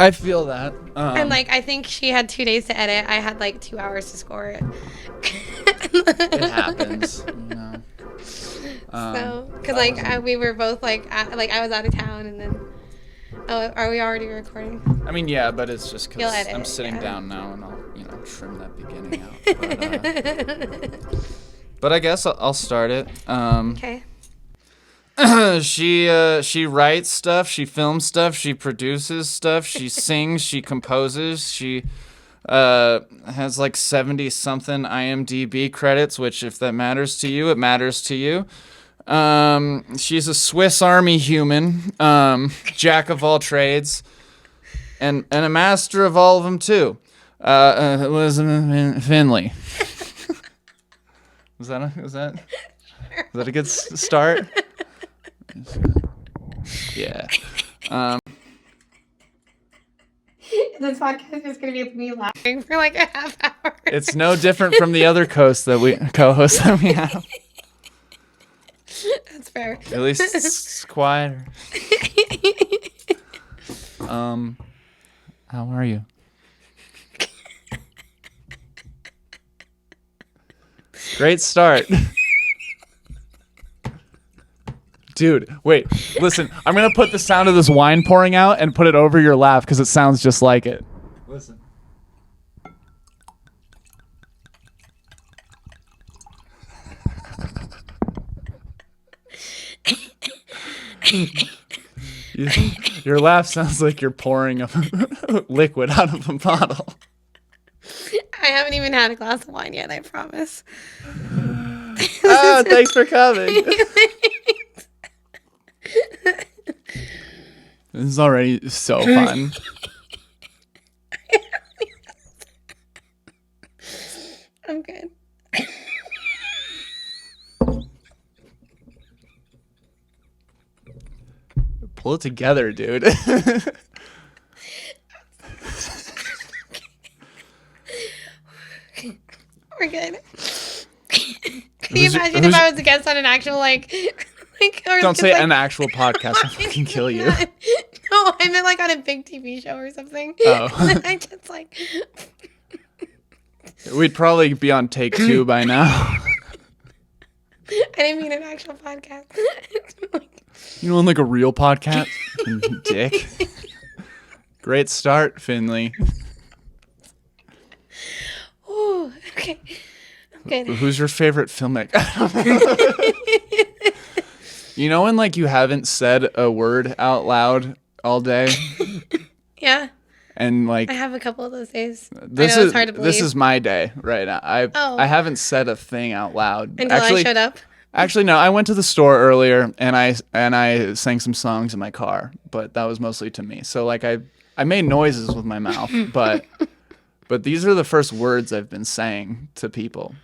I feel that. And like, I think she had 2 days to edit. I had like 2 hours to score it. It happens, you know. So, because like we were both like I was out of town, and then are we already recording? I mean, yeah, but it's just because I'm sitting yeah. down now, and I'll trim that beginning out. But I guess I'll start it. Okay. She writes stuff, she films stuff, she produces stuff, she sings, she composes, she has like 70 something IMDb credits, which if that matters to you, it matters to you. She's a Swiss Army human, jack of all trades, and a master of all of them too. Elizabeth Findley. Was that a good start? Yeah. This podcast is going to be me laughing for like a half hour. It's no different from the other co-hosts that we have. That's fair. At least it's quieter. How are you? Great start. Dude, wait, listen. I'm going to put the sound of this wine pouring out and put it over your laugh because it sounds just like it. Listen. Your laugh sounds like you're pouring a liquid out of a bottle. I haven't even had a glass of wine yet, I promise. Oh, thanks for coming. This is already so fun. I'm good. Pull it together, dude. We're good. Can you imagine if I was a guest on an actual Don't say an actual podcast. I'll fucking kill you. No, I meant like on a big TV show or something. Oh. I just like. We'd probably be on take 2 by now. I didn't mean an actual podcast. You want like a real podcast? Fucking dick. Great start, Findley. Ooh, okay. I'm good. Who's your favorite filmmaker? You know when like you haven't said a word out loud all day? Yeah. And like I have a couple of those days. This I know it's hard to believe. This is my day right now. I haven't said a thing out loud. Until I showed up. Actually, no. I went to the store earlier and I sang some songs in my car, but that was mostly to me. So like I made noises with my mouth, but these are the first words I've been saying to people.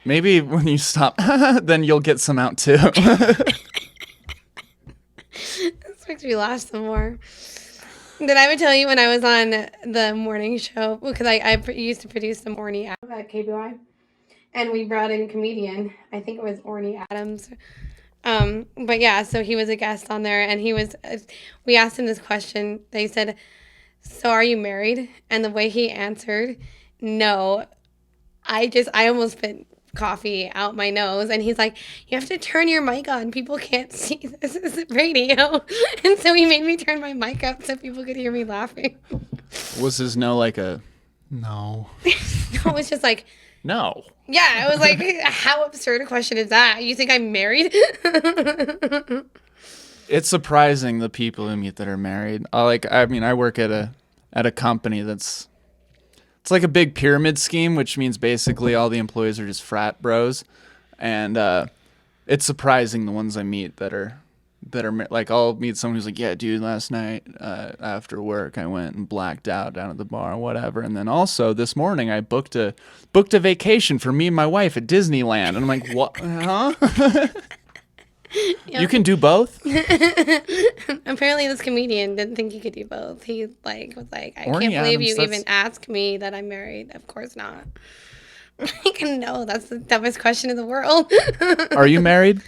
Maybe when you stop, then you'll get some out too. This makes me laugh some more. Did I ever tell you when I was on the morning show? Because I used to produce the morning at KBY. And we brought in a comedian. I think it was Orny Adams. But yeah, so he was a guest on there. And we asked him this question. They said, so are you married? And the way he answered, no. I almost spit coffee out my nose, and he's like, you have to turn your mic on, people can't see, this is radio. And so he made me turn my mic up so people could hear me laughing. Was his no like a no? No, it was just like no. Yeah, I was like, how absurd a question is that? You think I'm married? It's surprising the people who meet that are married. I work at a company that's it's like a big pyramid scheme, which means basically all the employees are just frat bros, and it's surprising the ones I meet that are like, I'll meet someone who's like, yeah, dude, last night after work I went and blacked out down at the bar, whatever, and then also this morning I booked a vacation for me and my wife at Disneyland, and I'm like, what? Huh? Yep. You can do both? Apparently this comedian didn't think he could do both. He was like, I can't believe you even asked me that I'm married. Of course not. Like, no, that's the dumbest question in the world. Are you married?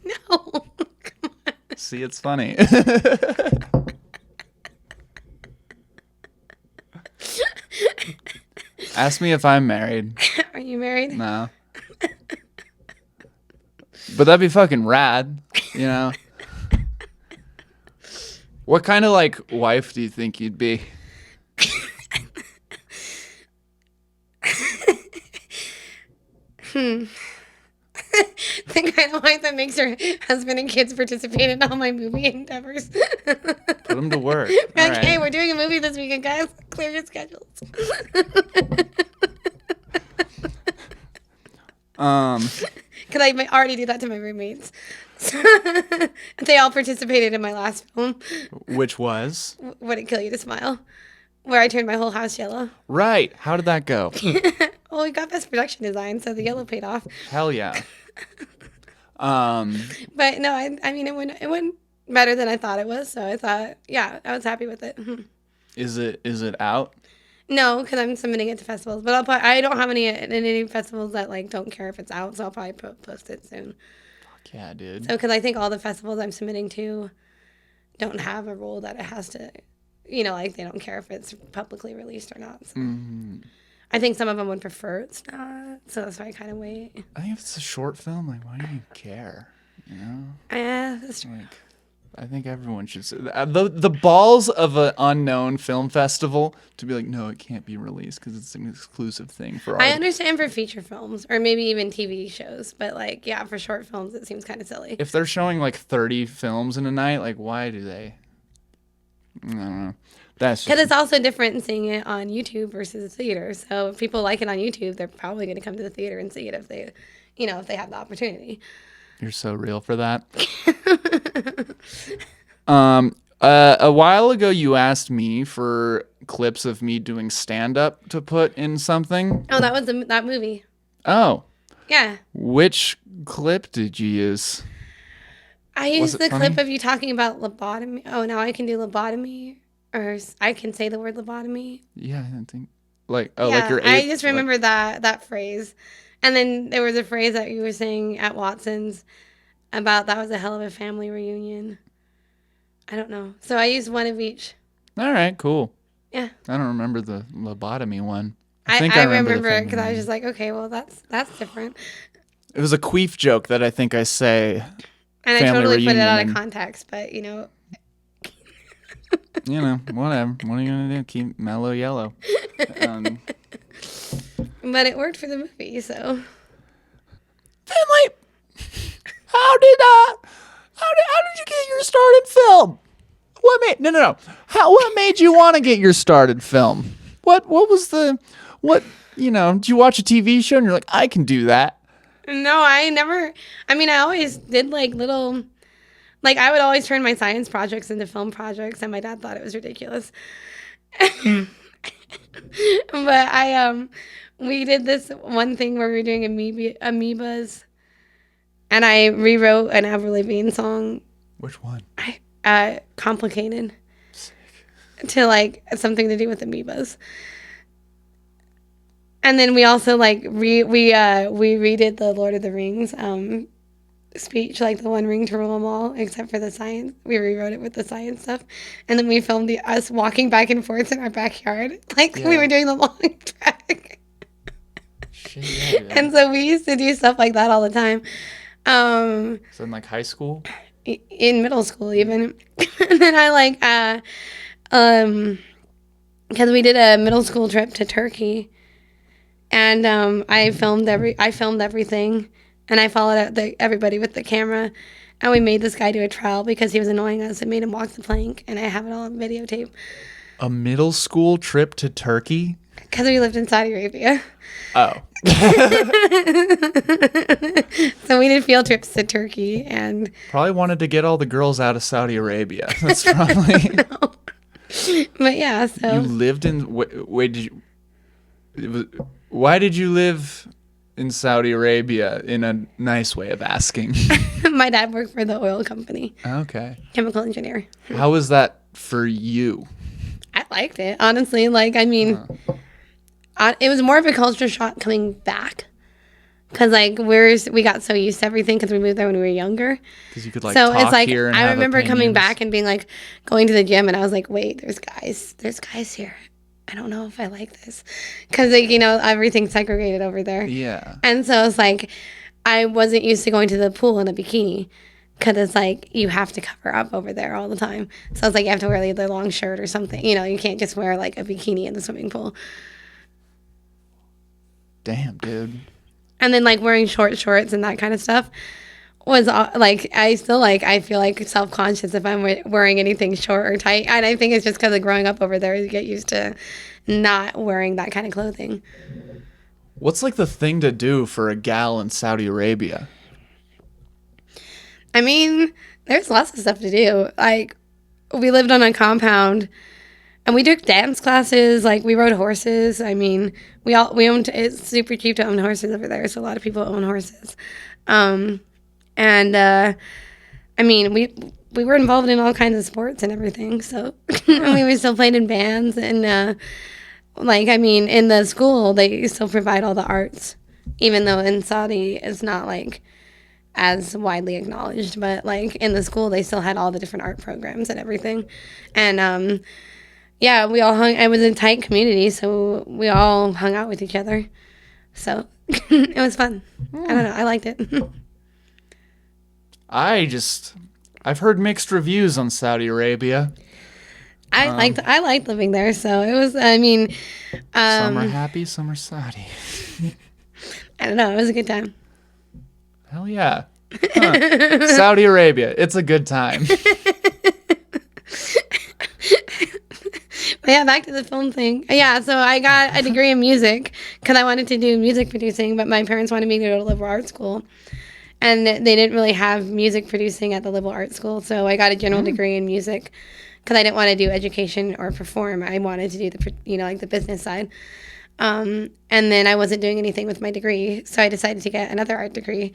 No. Come on. See, it's funny. Ask me if I'm married. Are you married? No. But that'd be fucking rad, you know? What kind of, like, wife do you think you'd be? The kind of wife that makes her husband and kids participate in all my movie endeavors. Put them to work. Like, All right. hey, we're doing a movie this weekend, guys. Clear your schedules. Because I already do that to my roommates. They all participated in my last film. Which was? Would it kill you to smile? Where I turned my whole house yellow. Right. How did that go? Well, we got best production design, so the yellow paid off. Hell yeah. But no, I mean, it went better than I thought it was. So I thought, yeah, I was happy with it. Is it out? No, because I'm submitting it to festivals. But I don't have any festivals that like don't care if it's out, so I'll probably post it soon. Fuck yeah, dude. So because I think all the festivals I'm submitting to don't have a rule that it has to, like they don't care if it's publicly released or not. So. Mm-hmm. I think some of them would prefer it's not, so that's why I kind of wait. I think if it's a short film, like, why do you care? You know? Yeah, that's true. Like, I think everyone should say the balls of an unknown film festival to be like, no, it can't be released because it's an exclusive thing for. I understand for feature films or maybe even TV shows, but like, yeah, for short films, it seems kind of silly. If they're showing like 30 films in a night, like, why do they? I don't know. That's because it's also different seeing it on YouTube versus the theater. So if people like it on YouTube, they're probably going to come to the theater and see it if they, if they have the opportunity. You're so real for that. A while ago, you asked me for clips of me doing stand-up to put in something. Oh, that was that movie. Oh. Yeah. Which clip did you use? I used the clip of you talking about lobotomy. Oh, now I can do lobotomy. Or I can say the word lobotomy. Yeah, I think like your. I just remember that phrase, and then there was a phrase that you were saying at Watson's about that was a hell of a family reunion. I don't know, so I used one of each. All right, cool. Yeah. I don't remember the lobotomy one. I remember it because I was just like, okay, well that's different. It was a queef joke that I think I say. And I totally put it out of context, but whatever. What are you going to do? Keep mellow yellow. But it worked for the movie, so. Findley, how did you get your start in film? What made you want to get your start in film? What was did you watch a TV show and you're like, I can do that? No, I never. I mean, I always did like little. Like, I would always turn my science projects into film projects, and my dad thought it was ridiculous. But we did this one thing where we were doing amoebas, and I rewrote an Avril Lavigne song. Which one? Complicated. Sick. To, like, something to do with amoebas. And then we also, like, we redid the Lord of the Rings, speech, like the One Ring to rule them all, except for the science. We rewrote it with the science stuff, and then we filmed us walking back and forth in our backyard, like we were doing the long track. Shit, yeah. And so we used to do stuff like that all the time. So in like high school, in middle school even, and then I because we did a middle school trip to Turkey, and I filmed everything. And I followed everybody with the camera. And we made this guy do a trial because he was annoying us and made him walk the plank. And I have it all on videotape. A middle school trip to Turkey? Because we lived in Saudi Arabia. Oh. So we did field trips to Turkey. And probably wanted to get all the girls out of Saudi Arabia. That's probably... No. But yeah, so... You lived in... Why did you live... in Saudi Arabia, in a nice way of asking? My dad worked for the oil company. Okay. Chemical engineer. How was that for you? I liked it, honestly. Like, I mean, it was more of a culture shock coming back. Because, like, we got so used to everything because we moved there when we were younger. Because you could, like, so talk it's like, here and I have remember opinions. coming back and being, like, going to the gym. And I was like, wait, there's guys here. I don't know if I like this. Because, like, you know, everything's segregated over there. Yeah. And so it's like, I wasn't used to going to the pool in a bikini. Because it's like, you have to cover up over there all the time. So it's like, you have to wear like, the long shirt or something. You know, you can't just wear like a bikini in the swimming pool. Damn, dude. And then like wearing short shorts and that kind of stuff was like, I still like, I feel like self-conscious if I'm wearing anything short or tight. And I think it's just because of growing up over there, you get used to not wearing that kind of clothing. What's like the thing to do for a gal in Saudi Arabia? I mean, there's lots of stuff to do. Like, we lived on a compound and we took dance classes. Like, we rode horses. I mean, we owned, it's super cheap to own horses over there. So a lot of people own horses. I mean, we were involved in all kinds of sports and everything. So we were still playing in bands. And, like, I mean, in the school, they still provide all the arts, even though in Saudi it's not, like, as widely acknowledged. But, like, in the school, they still had all the different art programs and everything. And, yeah, we all it was a tight community, so we all hung out with each other. So it was fun. I don't know. I liked it. I've heard mixed reviews on Saudi Arabia. I liked living there, so it was, I mean, Some are happy, some are Saudi. I don't know, it was a good time. Hell yeah. Huh. Saudi Arabia, it's a good time. But yeah, back to the film thing. Yeah, so I got a degree in music because I wanted to do music producing, but my parents wanted me to go to liberal arts school. And they didn't really have music producing at the liberal arts school, so I got a general degree in music because I didn't want to do education or perform. I wanted to do like the business side. And then I wasn't doing anything with my degree, so I decided to get another art degree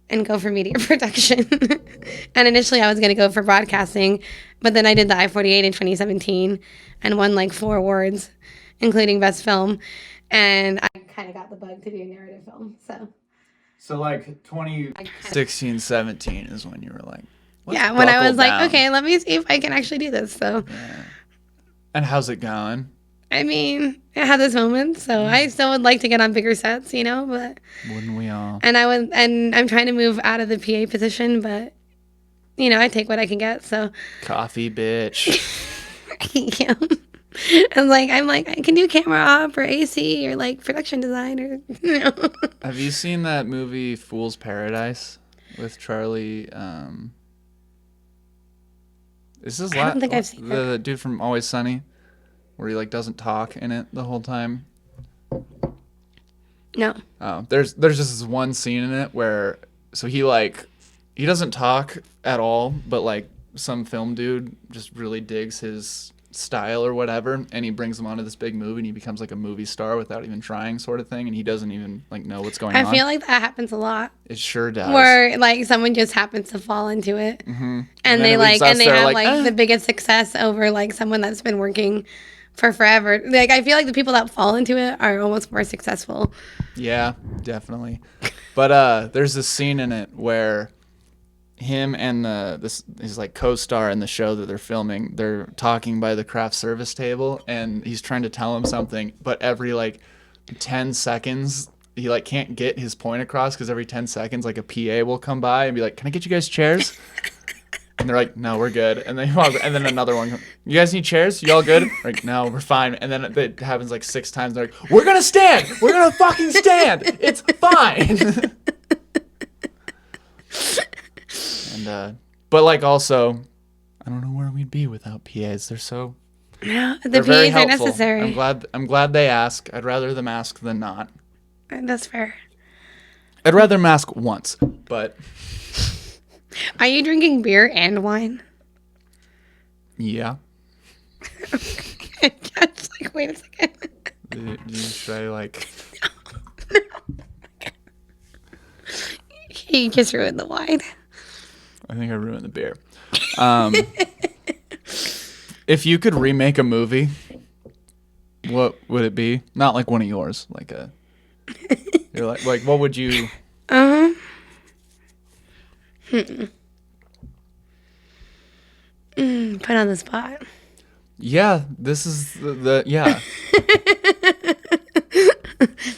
and go for media production. And initially I was going to go for broadcasting, but then I did the I-48 in 2017 and won like 4 awards, including Best Film. And I kind of got the bug to do narrative film, so... So like 2016, 17 is when you were like, yeah, when I was like, okay, let me see if I can actually do this. So, yeah. And how's it going? I mean, I had this moment, so I still would like to get on bigger sets, but wouldn't we all? And I'm trying to move out of the PA position, but I take what I can get. So coffee, bitch. Yeah. I'm like, I can do camera op or AC or like production design or Have you seen that movie Fool's Paradise with Charlie? Is this I don't think I've seen the dude from Always Sunny, where he like doesn't talk in it the whole time? No. Oh, there's just this one scene in it where he doesn't talk at all, but like some film dude just really digs his style or whatever, and he brings him onto this big movie and he becomes like a movie star without even trying, sort of thing, and he doesn't even like know what's going on. I feel like that happens a lot. It sure does. Where like someone just happens to fall into it, and they have the biggest success over like someone that's been working for forever. Like I feel like the people that fall into it are almost more successful. Yeah, definitely. But there's this scene in it where him and his like co-star in the show that they're filming, they're talking by the craft service table, and he's trying to tell him something, but every like 10 seconds he like can't get his point across because every 10 seconds like a PA will come by and be like, "Can I get you guys chairs?" And they're like, "No, we're good." And then another one comes, "You guys need chairs? You all good?" Like, "No, we're fine." And then it happens like 6 times. They're like, "We're gonna stand. We're gonna fucking stand. It's fine." And but like also, I don't know where we'd be without PAs. They're so the PAs are necessary. I'm glad they ask. I'd rather them ask than not. That's fair. I'd rather them ask once, but. Are you drinking beer and wine? Yeah. I was like, wait a second. Should I like? No. You just ruined the wine. I think I ruined the beer. If you could remake a movie, what would it be? Not like one of yours, like a. You're like what would you? Put on the spot. Yeah, this is the yeah.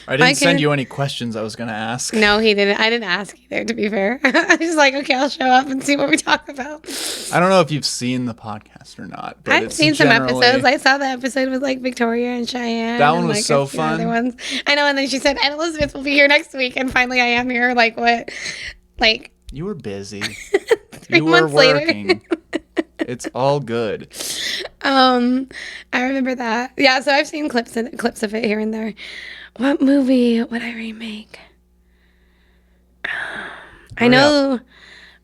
I didn't send you any questions I was going to ask. No, he didn't. I didn't ask either, to be fair. I was just like, okay, I'll show up and see what we talk about. I don't know if you've seen the podcast or not, but I've seen some episodes. I saw the episode with like Victoria and Cheyenne. That one and, was like, so a few fun. Other ones. I know, and then she said, and Elizabeth will be here next week, and finally I am here. Like what? Like you were busy. 3 You were months working. later. It's all good. I remember that. Yeah, so I've seen clips of it here and there. What movie would I remake? I know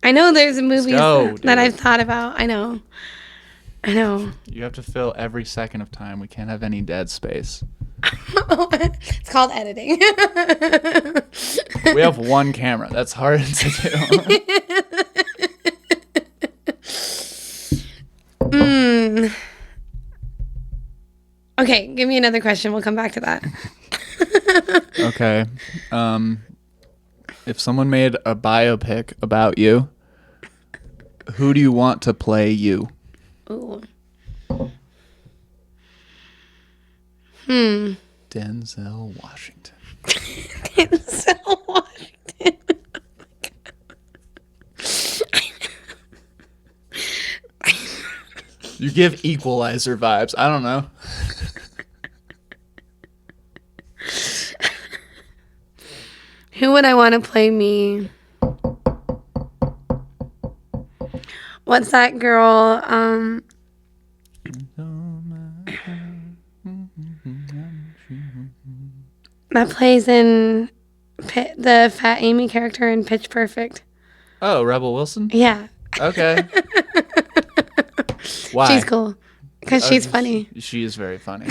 there's movies that I've thought about. I know. You have to fill every second of time. We can't have any dead space. It's called editing. We have one camera. That's hard to do. Okay, give me another question. We'll come back to that. Okay. If someone made a biopic about you, who do you want to play you? Ooh. Denzel Washington. Denzel Washington. You give Equalizer vibes. I don't know. Who would I want to play me? What's that girl? That plays in the fat Amy character in Pitch Perfect. Oh, Rebel Wilson? Yeah. Okay. Why? She's cool. Because she's funny. She is very funny.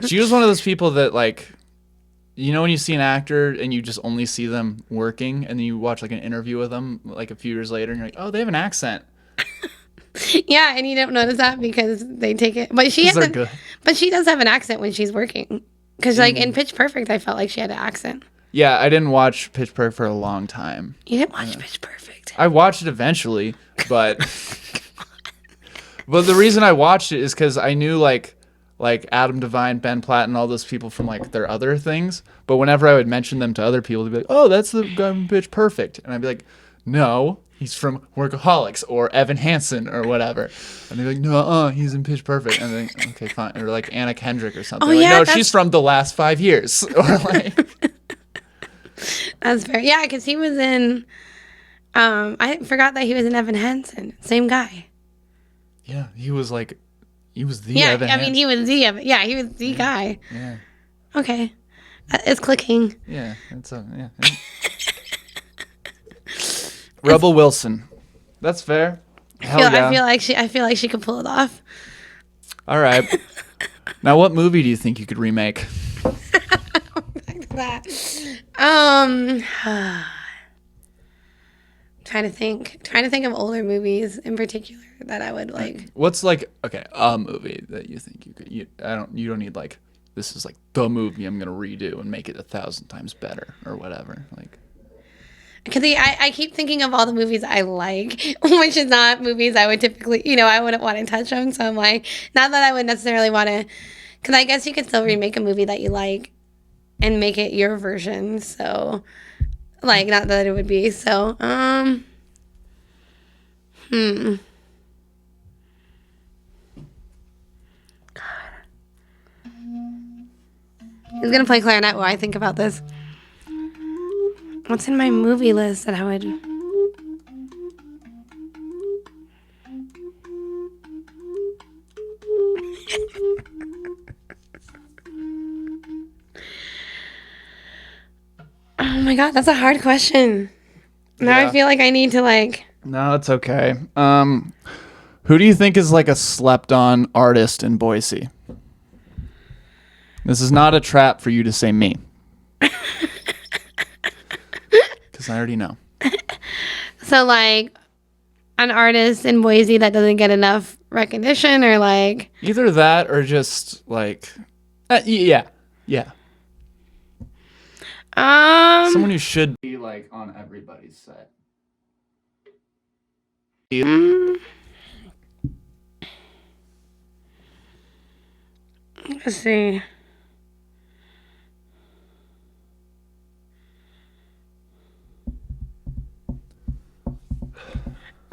She was one of those people that, like, you know when you see an actor and you just only see them working and then you watch, like, an interview with them, like, a few years later and you're like, oh, they have an accent. Yeah, and you don't notice that because they take it. But she hasn't. But she does have an accent when she's working. Because, like, in Pitch Perfect, I felt like she had an accent. Yeah, I didn't watch Pitch Perfect for a long time. You didn't watch Pitch Perfect? I watched it eventually, but... But the reason I watched it is because I knew, like Adam Devine, Ben Platt, and all those people from, like, their other things. But whenever I would mention them to other people, they'd be like, oh, that's the guy from Pitch Perfect. And I'd be like, no, he's from Workaholics or Evan Hansen or whatever. And they're like, no, he's in Pitch Perfect. And then, okay, fine. Or like Anna Kendrick or something. Oh, like, yeah, no, she's from the last 5 years. Or like... That's fair. Yeah, because he was in... I forgot that he was in Evan Hansen. Same guy. Yeah, he was the Evan Hansen. He was the Evan. Yeah, he was the guy. Yeah. Okay. It's clicking. Yeah. Yeah. Rebel Wilson. That's fair. I feel like she could pull it off. All right. Now, what movie do you think you could remake? Back to that. Trying to think of older movies in particular that I would like. What's like a movie that you think you could? You don't need like this is like the movie I'm gonna redo and make it 1,000 times better or whatever. Like, because I keep thinking of all the movies I like, which is not movies I would typically, I wouldn't want to touch on. So I'm like, not that I would necessarily want to, because I guess you could still remake a movie that you like and make it your version. So, like, not that it would be. So, God. Who's going to play clarinet while I think about this? What's in my movie list that I would... Oh my God, that's a hard question. Now I feel like I need to like... No, it's okay. Who do you think is like a slept-on artist in Boise? This is not a trap for you to say me. Because I already know. So like an artist in Boise that doesn't get enough recognition or like... Either that or just like... yeah. Someone who should be like on everybody's set. Let's see.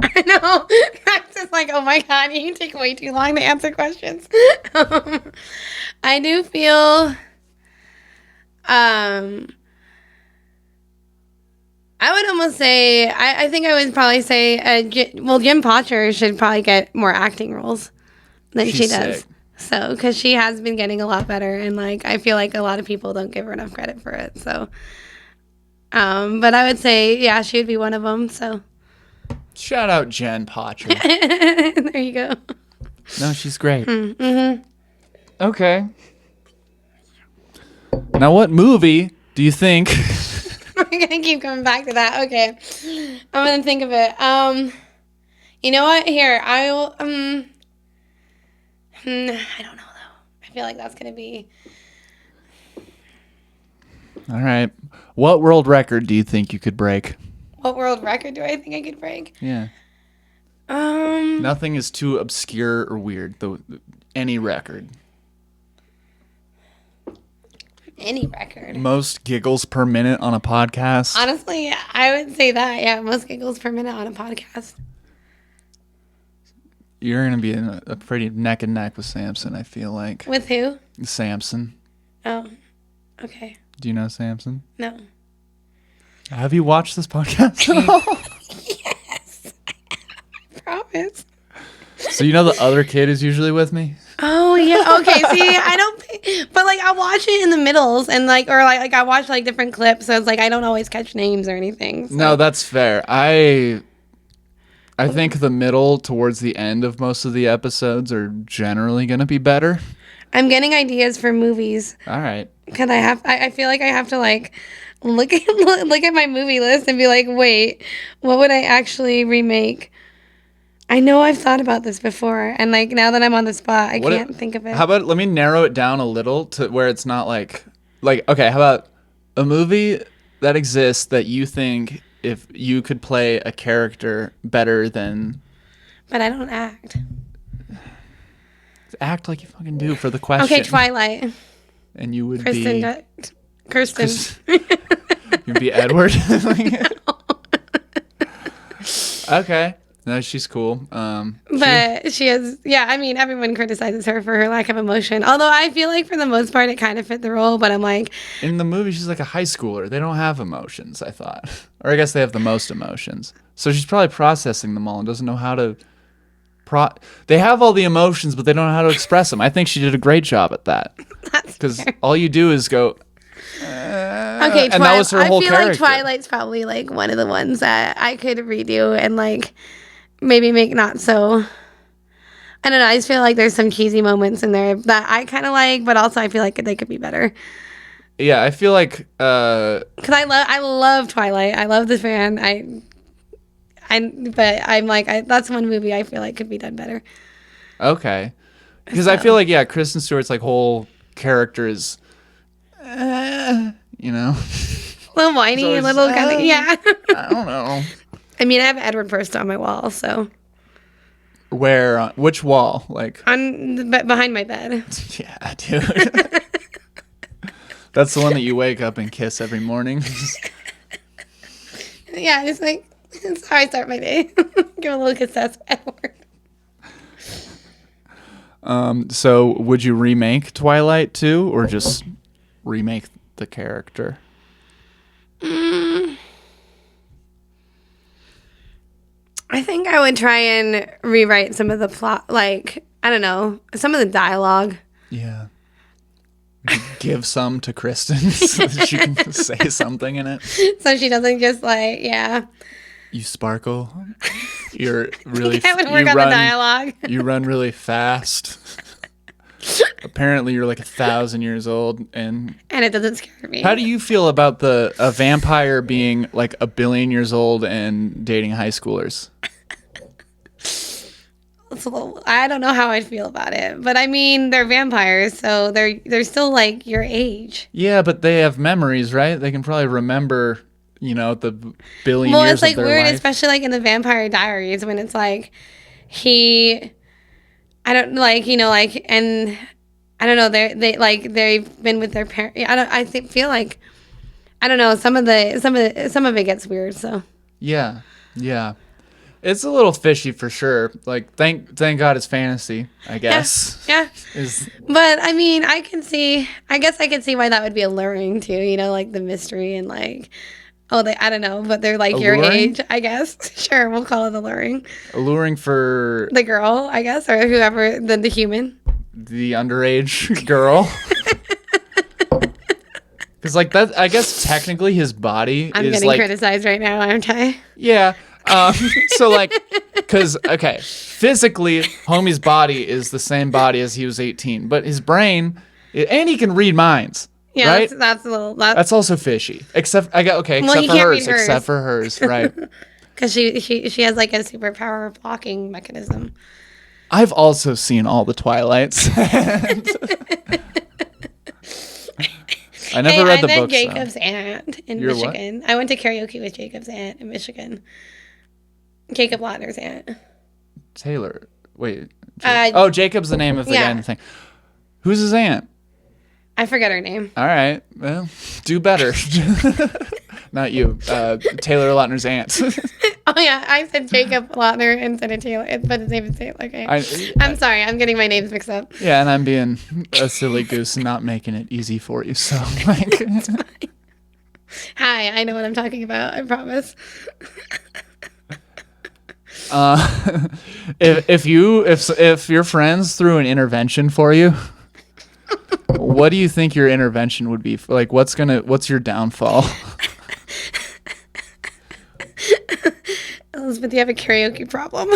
I know. I'm just like, oh my God, you take way too long to answer questions. I do feel, I would almost say, I think I would probably say, Jim Potcher should probably get more acting roles than she does. Sick. So, because she has been getting a lot better, and like I feel like a lot of people don't give her enough credit for it. So, but I would say, yeah, she would be one of them. So, Shout out Jen Potcher. there you go. No, she's great. Mm-hmm. Okay. Now, what movie do you think? I'm gonna keep coming back to that. Okay, I'm gonna think of it. You know what? Here, I will. I don't know though. I feel like that's gonna be. All right. What world record do you think you could break? What world record do I think I could break? Yeah. Nothing is too obscure or weird. Any record. Any record. Most giggles per minute on a podcast. Honestly, I would say that. Yeah, most giggles per minute on a podcast. You're going to be in a pretty neck and neck with Samson, I feel like. With who? Samson. Oh, okay. Do you know Samson? No. Have you watched this podcast at all? Yes. I promise. So you know the other kid is usually with me? Oh yeah. Okay. See, I don't. But like, I watch it in the middles, and like, or like I watch like different clips, so it's like I don't always catch names or anything. So. No, that's fair. I think the middle towards the end of most of the episodes are generally going to be better. I'm getting ideas for movies. All right. Cause I feel like I have to like look at my movie list and be like, wait, what would I actually remake? I know I've thought about this before, and like now that I'm on the spot, I can't think of it. How about let me narrow it down a little to where it's not like okay, how about a movie that exists that you think if you could play a character better than. But I don't act. Act like you fucking do for the question. Okay, Twilight. And you would Kirsten. You'd be Edward. Okay. No, she's cool. But she has, yeah, I mean, everyone criticizes her for her lack of emotion. Although I feel like for the most part, it kind of fit the role. But I'm like. In the movie, she's like a high schooler. They don't have emotions, I thought. Or I guess they have the most emotions. So she's probably processing them all and doesn't know how to. They have all the emotions, but they don't know how to express them. I think she did a great job at that. Because all you do is go. Okay, and that was her whole character. I feel like Twilight's probably like one of the ones that I could redo and like maybe make not so. I don't know. I just feel like there's some cheesy moments in there that I kind of like, but also I feel like they could be better. Yeah, I feel like because I love Twilight. I love this fan. But I'm like that's one movie I feel like could be done better. Okay, because I feel like Kristen Stewart's like whole character is, you know, a little whiny, a little kind of I don't know. I mean, I have Edward Purcell on my wall, so. Where? Which wall? Like behind my bed. Yeah, dude. That's the one that you wake up and kiss every morning. Yeah, it's like. It's how I start my day. Give a little kiss to Edward. So would you remake Twilight too, or just remake the character? I think I would try and rewrite some of the plot, like, I don't know, some of the dialogue. Yeah. Give some to Kristen so that she can say something in it. So she doesn't just like, yeah. You sparkle. You're really. That would work on the dialogue. You run really fast. Apparently, you're like 1,000 years old, and it doesn't scare me. How do you feel about a vampire being like 1 billion years old and dating high schoolers? I don't know how I'd feel about it, but I mean, they're vampires, so they're still like your age. Yeah, but they have memories, right? They can probably remember. You know, the billion years of their life. Well, it's like weird, especially like in the Vampire Diaries when it's like I don't like, you know, like, and I don't know. They've been with their parents. Feel like I don't know. Some of it gets weird. So Yeah. It's a little fishy for sure. Like, thank God it's fantasy, I guess. Yeah. But I mean, I guess I can see why that would be alluring too. You know, like the mystery and like, I don't know, but they're like Alluring? your age, I guess. Sure, we'll call it alluring. Alluring for The girl, I guess, or whoever, the human. the underage girl. Because, like, that, I guess technically his body I'm is getting like... criticized right now, aren't I? Yeah. So, like, because, okay, physically, homie's body is the same body as he was 18, but his brain, and he can read minds. Yeah, right? that's a little... That's also fishy. Except for hers. Except for hers, right. Because she has, like, a superpower blocking mechanism. I've also seen all the Twilights. I never read the books. I met Jacob's aunt in Michigan. What? I went to karaoke with Jacob's aunt in Michigan. Jacob Lautner's aunt. Taylor. Wait. Jacob's the name of the guy in the thing. Who's his aunt? I forget her name. All right. Well, do better. Not you. Taylor Lautner's aunt. Oh, yeah. I said Jacob Lautner instead of Taylor. But his name is Taylor. Okay. I'm sorry. I'm getting my names mixed up. Yeah, and I'm being a silly goose and not making it easy for you. So, like... Hi. I know what I'm talking about. I promise. If your friends threw an intervention for you... What do you think your intervention would be? Like, what's your downfall? Elizabeth, do you have a karaoke problem?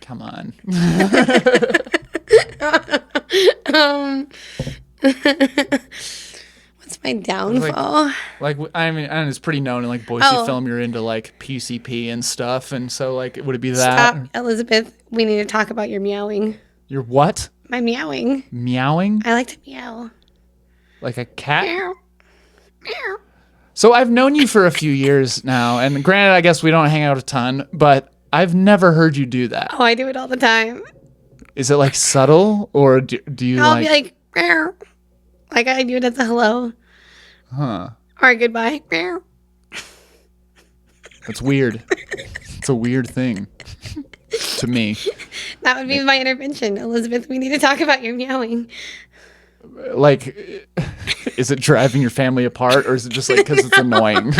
Come on. What's my downfall? Like, I mean, and it's pretty known in like Boise film. You're into like PCP and stuff, and so like, would it be that? Stop, Elizabeth. We need to talk about your meowing. Your what? My meowing. Meowing? I like to meow. Like a cat? Meow. Meow. So I've known you for a few years now, and granted, I guess we don't hang out a ton, but I've never heard you do that. Oh, I do it all the time. Is it like subtle, or do you I'll be like, meow. Like I do it as a hello. Huh. Or a goodbye. Meow. That's weird. It's a weird thing to me. That would be my intervention. Elizabeth, we need to talk about your meowing. Like, is it driving your family apart, or is it just like because it's annoying?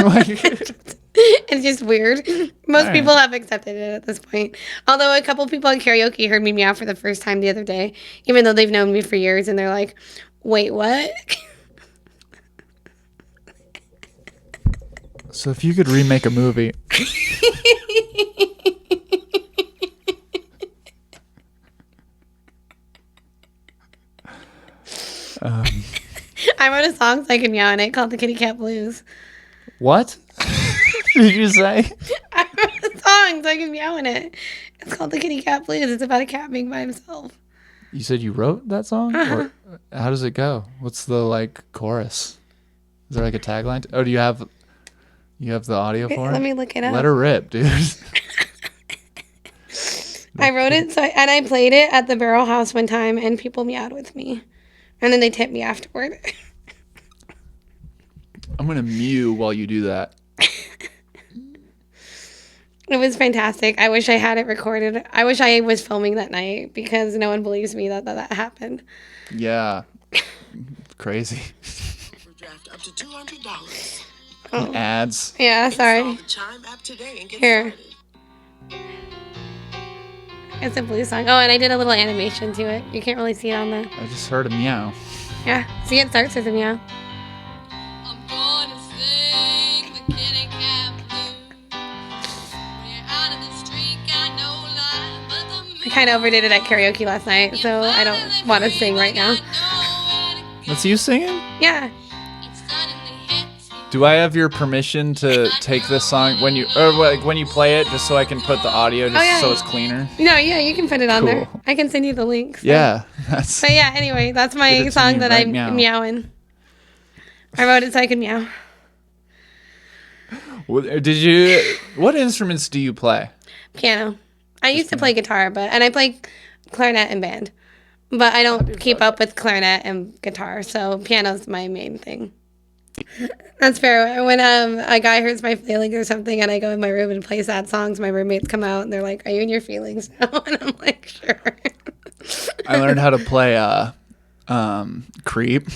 It's just weird. Most people have accepted it at this point. Although a couple people at karaoke heard me meow for the first time the other day, even though they've known me for years, and they're like, wait, what? So if you could remake a movie... I wrote a song so I could meow in it called The Kitty Cat Blues. What did you say? I wrote a song so I could meow in it. It's called The Kitty Cat Blues. It's about a cat being by himself. You said you wrote that song? Or how does it go? What's the like chorus? Is there like a tagline? Oh, do you have the audio for it? Let me look it up. Let her rip, dude. I wrote it and I played it at the Barrel House one time, and people meowed with me. And then they tipped me afterward. I'm going to mew while you do that. It was fantastic. I wish I had it recorded. I wish I was filming that night because no one believes me that happened. Yeah. Crazy. Up to $200. Oh. Ads. Yeah, sorry. Here. It's a blue song. Oh, and I did a little animation to it. You can't really see it on the... I just heard a meow. Yeah. See, it starts with a meow. I'm gonna sing the kitty cat blues. We're out of the street, got no line, but the I kind of overdid it at karaoke last night, so I don't want to sing right now. That's you singing? Yeah. Do I have your permission to take this song when you play it, just so I can put the audio so it's cleaner? No, yeah, you can put it on there. Cool. I can send you the links. So. Yeah. But yeah, anyway, that's my song that I'm meowing. I wrote it so I could meow. What instruments do you play? Piano. I used to play guitar, and I play clarinet and band. But I don't keep up with clarinet and guitar, so piano's my main thing. That's fair. When a guy hurts my feelings or something and I go in my room and play sad songs, my roommates come out and they're like, "Are you in your feelings now?" And I'm like, "Sure." I learned how to play Creep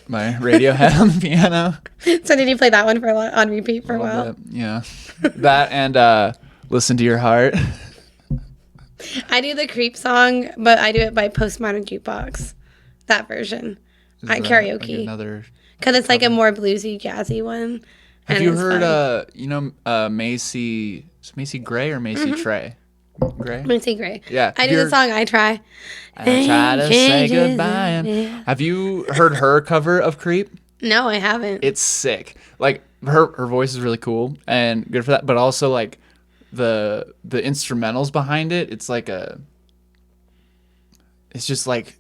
by Radiohead on the piano. So did you play that one on repeat for a while? Bit, yeah. That and Listen to Your Heart. I do the Creep song, but I do it by Postmodern Jukebox. That version. At karaoke. Like another... Because it's like a more bluesy, jazzy one. Have you heard, Macy... Is Macy Gray or Macy Trey? Gray? Macy Gray. Yeah. I do the song I Try. I try to say goodbye. Have you heard her cover of Creep? No, I haven't. It's sick. Like, her voice is really cool and good for that, but also, like, the instrumentals behind it, it's like it's just like,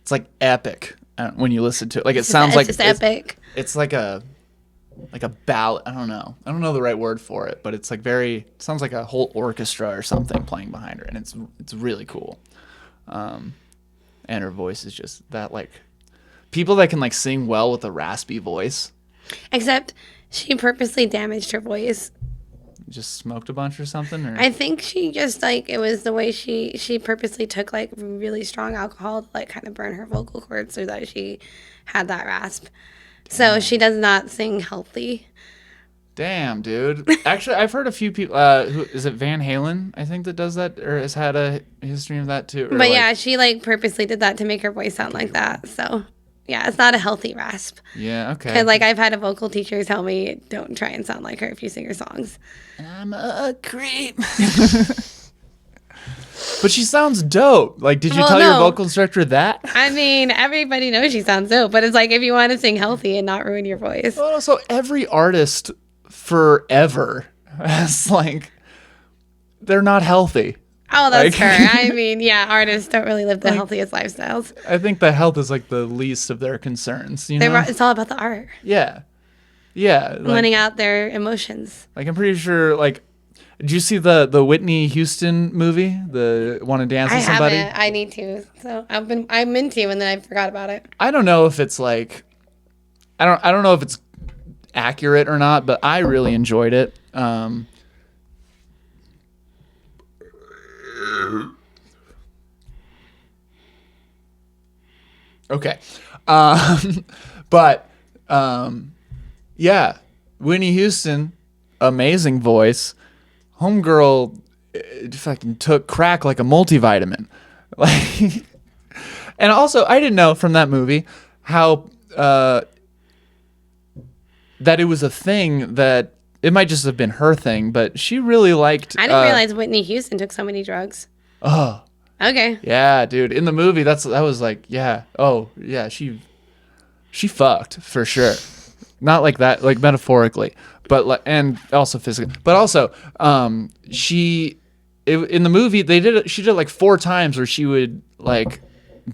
it's like epic when you listen to it. Like, it sounds like... It's just epic. It's like a ballad. I don't know the right word for it, but it's like it sounds like a whole orchestra or something playing behind her, and it's really cool. And her voice is just that, like, people that can, like, sing well with a raspy voice. Except she purposely damaged her voice. Just smoked a bunch or something? Or? I think she just, like, it was the way she purposely took, like, really strong alcohol to, like, kind of burn her vocal cords so that she had that rasp. So she does not sing healthy. Damn, dude. Actually, I've heard a few people. Who is it? Van Halen, I think, that does that, or has had a history of that too. But yeah, she like purposely did that to make her voice sound like that. So yeah, it's not a healthy rasp. Yeah, okay. Because like I've had a vocal teacher tell me, don't try and sound like her if you sing her songs. I'm a creep. But she sounds dope. Like, did you tell your vocal instructor that? I mean, everybody knows she sounds dope, but it's like if you want to sing healthy and not ruin your voice. Well, also, every artist forever has, like, they're not healthy. Oh, that's like, fair. I mean, yeah, artists don't really live the healthiest lifestyles. I think the health is, like, the least of their concerns, you know? It's all about the art. Yeah. Yeah. Like, letting out their emotions. Like, I'm pretty sure, like, did you see the Whitney Houston movie, the Want to Dance with Somebody? I haven't. I need to. So I'm into, and then I forgot about it. I don't know if it's like, I don't know if it's accurate or not, but I really enjoyed it. Okay, but yeah, Whitney Houston, amazing voice. Homegirl fucking took crack like a multivitamin. Like, and also, I didn't know from that movie how that it was a thing, that it might just have been her thing, but she really liked... I didn't realize Whitney Houston took so many drugs. Oh. Okay. Yeah, dude. In the movie, that was like, yeah. Oh, yeah, she fucked, for sure. Not like that, like metaphorically, but like, and also physically. But also, in the movie, she did it like 4 times where she would like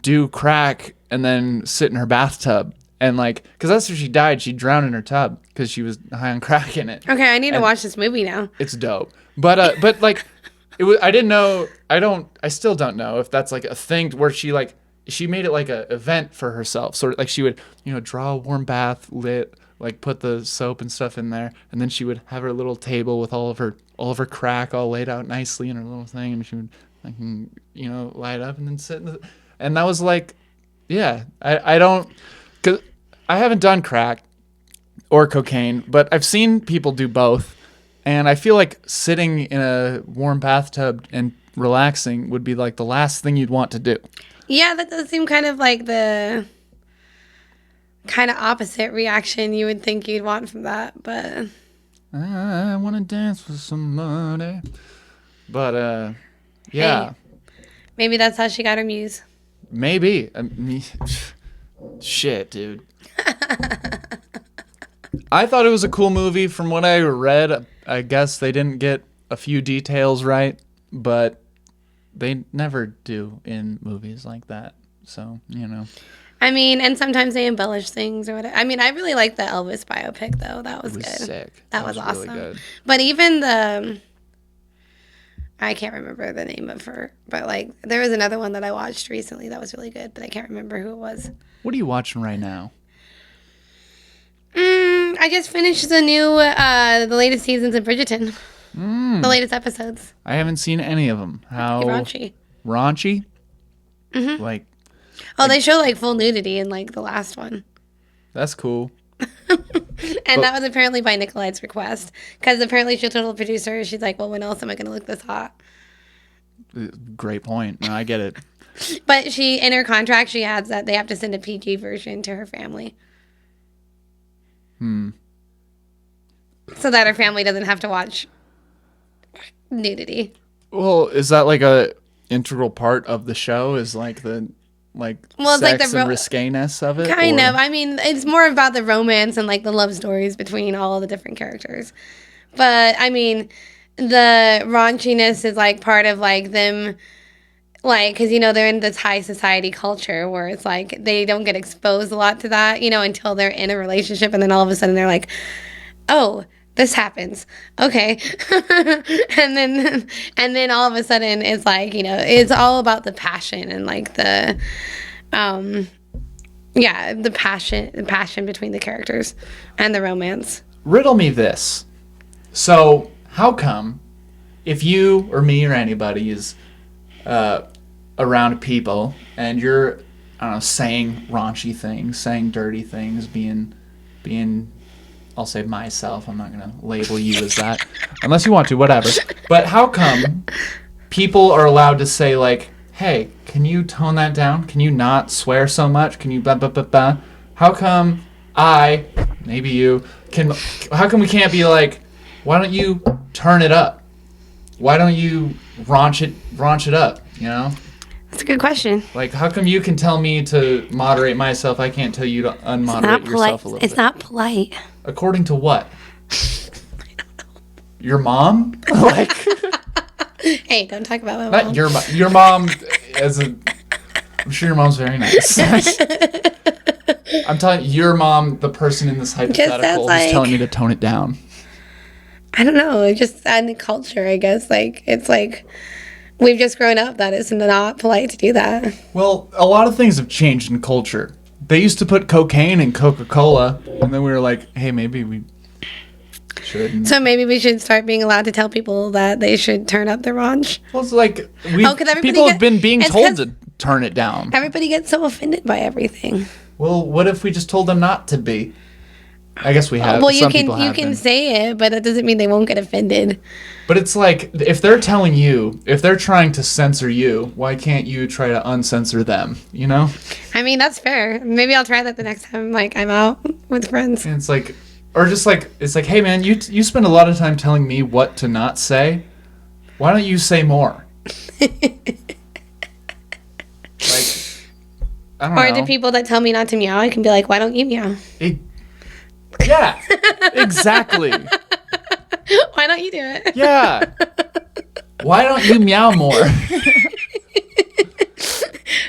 do crack and then sit in her bathtub. And like, because that's where she died. She drowned in her tub because she was high on crack in it. Okay, I need to watch this movie now. It's dope. But like, it was. I didn't know. I still don't know if that's like a thing where she made it like a event for herself. Sort of like she would, draw a warm bath lit, like put the soap and stuff in there, and then she would have her little table with all of her crack all laid out nicely in her little thing, and she would like, light up and then sit and that was like, yeah. I don't. Cause I haven't done crack or cocaine, but I've seen people do both, and I feel like sitting in a warm bathtub and relaxing would be like the last thing you'd want to do. Yeah, that does seem kind of like the kind of opposite reaction you would think you'd want from that, but I want to dance with somebody. But yeah. Hey, maybe that's how she got her muse. Maybe. Shit, dude. I thought it was a cool movie. From what I read, I guess they didn't get a few details right, but they never do in movies like that. So, I mean, and sometimes they embellish things or whatever. I mean, I really liked the Elvis biopic, though. That was good. Sick. That was awesome. Really good. But even the I can't remember the name of her, but like there was another one that I watched recently that was really good, but I can't remember who it was. What are you watching right now? I just finished the latest seasons of Bridgerton. The latest episodes. I haven't seen any of them. How Raunchy. Raunchy? Mm-hmm. Like, they show like full nudity in like the last one. that's cool. And that was apparently by Nicolette's request. Because apparently she told the producer, she's like, well, when else am I going to look this hot? Great point. No, I get it. But she, in her contract, she adds that they have to send a PG version to her family. So that her family doesn't have to watch nudity. Well, is that like a integral part of the show? Is like the sex like the and risqueness of it? Kind of. I mean, it's more about the romance and like the love stories between all the different characters. But I mean, the raunchiness is like part of like them, like, because they're in this high society culture where it's like they don't get exposed a lot to that, until they're in a relationship, and then all of a sudden they're like, oh, this happens. Okay. and then all of a sudden it's like, it's all about the passion and like the passion between the characters and the romance. Riddle me this. So how come if you or me or anybody is around people and you're, I don't know, saying raunchy things, saying dirty things, being I'll say myself. I'm not going to label you as that. Unless you want to, whatever. But how come people are allowed to say, like, hey, can you tone that down? Can you not swear so much? Can you blah, blah, blah, blah? How come maybe you, how come we can't be like, why don't you turn it up? Why don't you raunch it up, That's a good question. Like, how come you can tell me to moderate myself? I can't tell you to unmoderate yourself a little bit. It's not polite. According to what? Your mom? Like, hey, don't talk about my mom. not your mom. I'm sure your mom's very nice. I'm telling your mom, the person in this hypothetical, who's telling me to tone it down. I don't know. It's just in the culture, I guess. Like, it's like we've just grown up that it's not polite to do that. Well, a lot of things have changed in culture. They used to put cocaine in Coca-Cola, and then we were like, hey, maybe we shouldn't. So maybe we should start being allowed to tell people that they should turn up their raunch. Well, it's like people have been being told to turn it down. Everybody gets so offended by everything. Well, what if we just told them not to be? I guess we have. Well, you can say it, but that doesn't mean they won't get offended. But it's like, if they're trying to censor you, why can't you try to uncensor them, I mean, that's fair. Maybe I'll try that the next time, like, I'm out with friends. And it's like, or just like, it's like, hey man, you spend a lot of time telling me what to not say. Why don't you say more? Like, I don't know. Or to people that tell me not to meow, I can be like, why don't you meow? Yeah, exactly. Why don't you do it? Yeah. Why don't you meow more?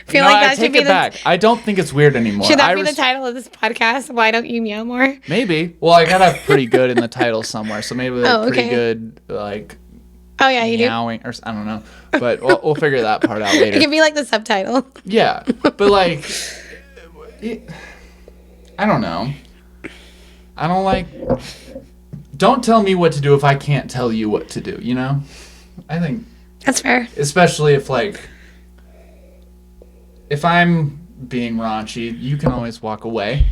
I take it back. I don't think it's weird anymore. Should that be the title of this podcast? Why don't you meow more? Maybe. Well, I gotta have pretty good in the title somewhere, so maybe pretty good, like. Oh yeah, you meowing, or I don't know, but we'll figure that part out later. It can be like the subtitle. Yeah, but like, I don't know. I don't like. Don't tell me what to do if I can't tell you what to do. I think that's fair. Especially if I'm being raunchy, you can always walk away.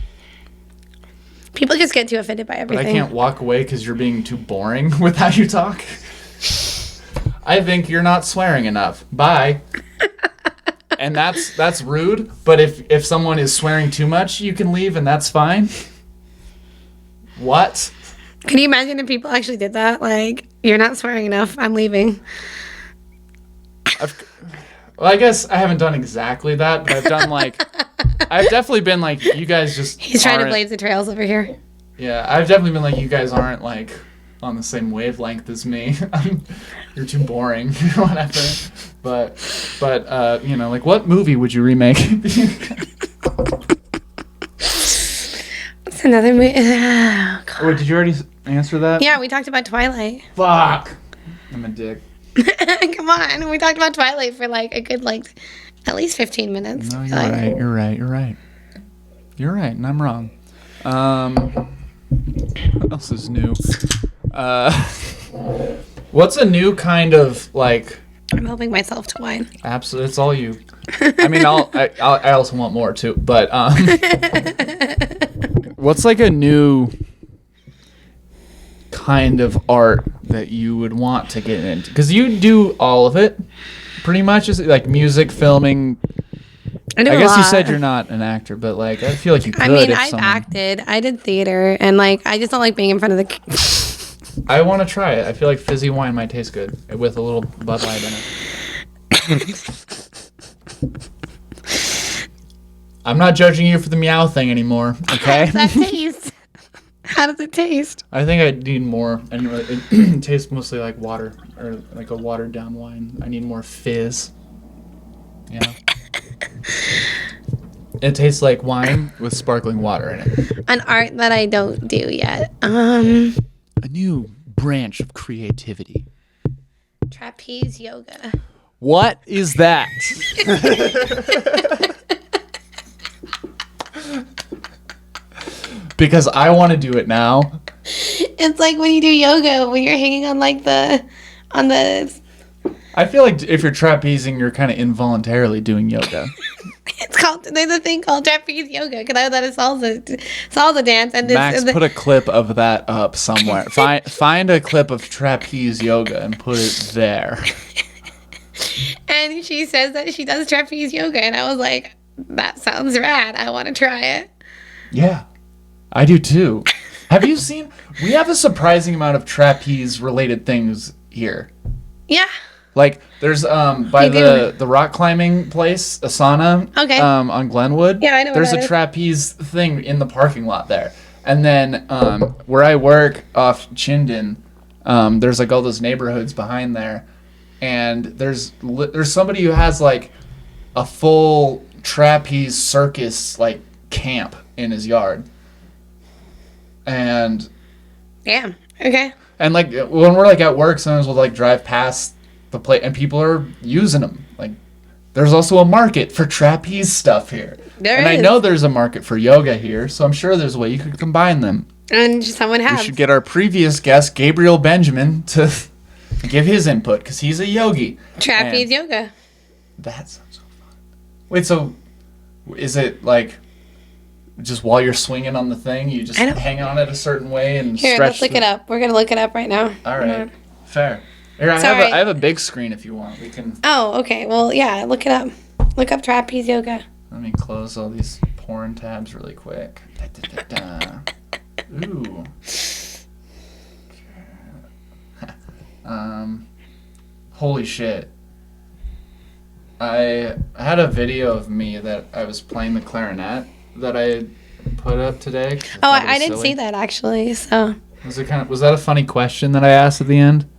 People just get too offended by everything. But I can't walk away because you're being too boring with how you talk. I think you're not swearing enough. Bye. And that's rude. But if someone is swearing too much, you can leave, and that's fine. What? Can you imagine if people actually did that? Like, you're not swearing enough. I'm leaving. Well, I guess I haven't done exactly that, but I've done I've definitely been like, you guys just. He's trying to blaze the trails over here. Yeah, I've definitely been like, you guys aren't like on the same wavelength as me. You're too boring, whatever. But like, what movie would you remake? It's another movie. Oh, wait, did you already answer that? Yeah, we talked about Twilight. Fuck. I'm a dick. Come on. We talked about Twilight for like a good at least 15 minutes. No, you're right. You're right. You're right. You're right, and I'm wrong. What else is new? What's a new kind of like? I'm helping myself to wine. Absolutely, it's all you. I mean, I also want more too, but what's like a new kind of art that you would want to get into? Because you do all of it, pretty much. Is it like music, filming? I guess you said you're not an actor, but like I feel like you could. I mean, I've acted. I did theater, and like I just don't like being in front of the. I want to try it. I feel like fizzy wine might taste good with a little Bud Light in it. I'm not judging you for the meow thing anymore. Okay. How does that taste? How does it taste? I think I need more. And it tastes mostly like water, or like a watered down wine. I need more fizz. You know. It tastes like wine with sparkling water in it. An art that I don't do yet. A new branch of creativity. Trapeze yoga. What is that? Because I want to do it now. It's like when you do yoga, when you're hanging on like on the. I feel like if you're trapezing, you're kind of involuntarily doing yoga. There's a thing called trapeze yoga because I thought it's salsa dance. And Max, put a clip of that up somewhere. Find a clip of trapeze yoga and put it there. And she says that she does trapeze yoga, and I was like, that sounds rad. I want to try it. Yeah, I do too. Have you seen? We have a surprising amount of trapeze-related things here. Yeah. Like there's by the rock climbing place, Asana, okay. On Glenwood. Yeah, I know. There's a trapeze thing in the parking lot there, and then where I work off Chinden, there's like all those neighborhoods behind there, and there's somebody who has like a full trapeze circus like camp in his yard, and damn, okay. And like when we're like at work, sometimes we'll like drive past the plate and people are using them. Like there's also a market for trapeze stuff here. There is. I know there's a market for yoga here, so I'm sure there's a way you could combine them. And someone has. We should get our previous guest, Gabriel Benjamin, to give his input because he's a yogi. Trapeze yoga. That sounds so fun. Wait, so is it like just while you're swinging on the thing, you just hang on it a certain way and here, stretch? Let's look it up. We're gonna look it up right now. All right, fair. Here, I have a big screen if you want. We can. Oh, okay. Well, yeah, look it up. Look up trapeze yoga. Let me close all these porn tabs really quick. Ooh. Holy shit. I had a video of me that I was playing the clarinet that I put up today. Oh, I didn't see that actually. So. Was that a funny question that I asked at the end?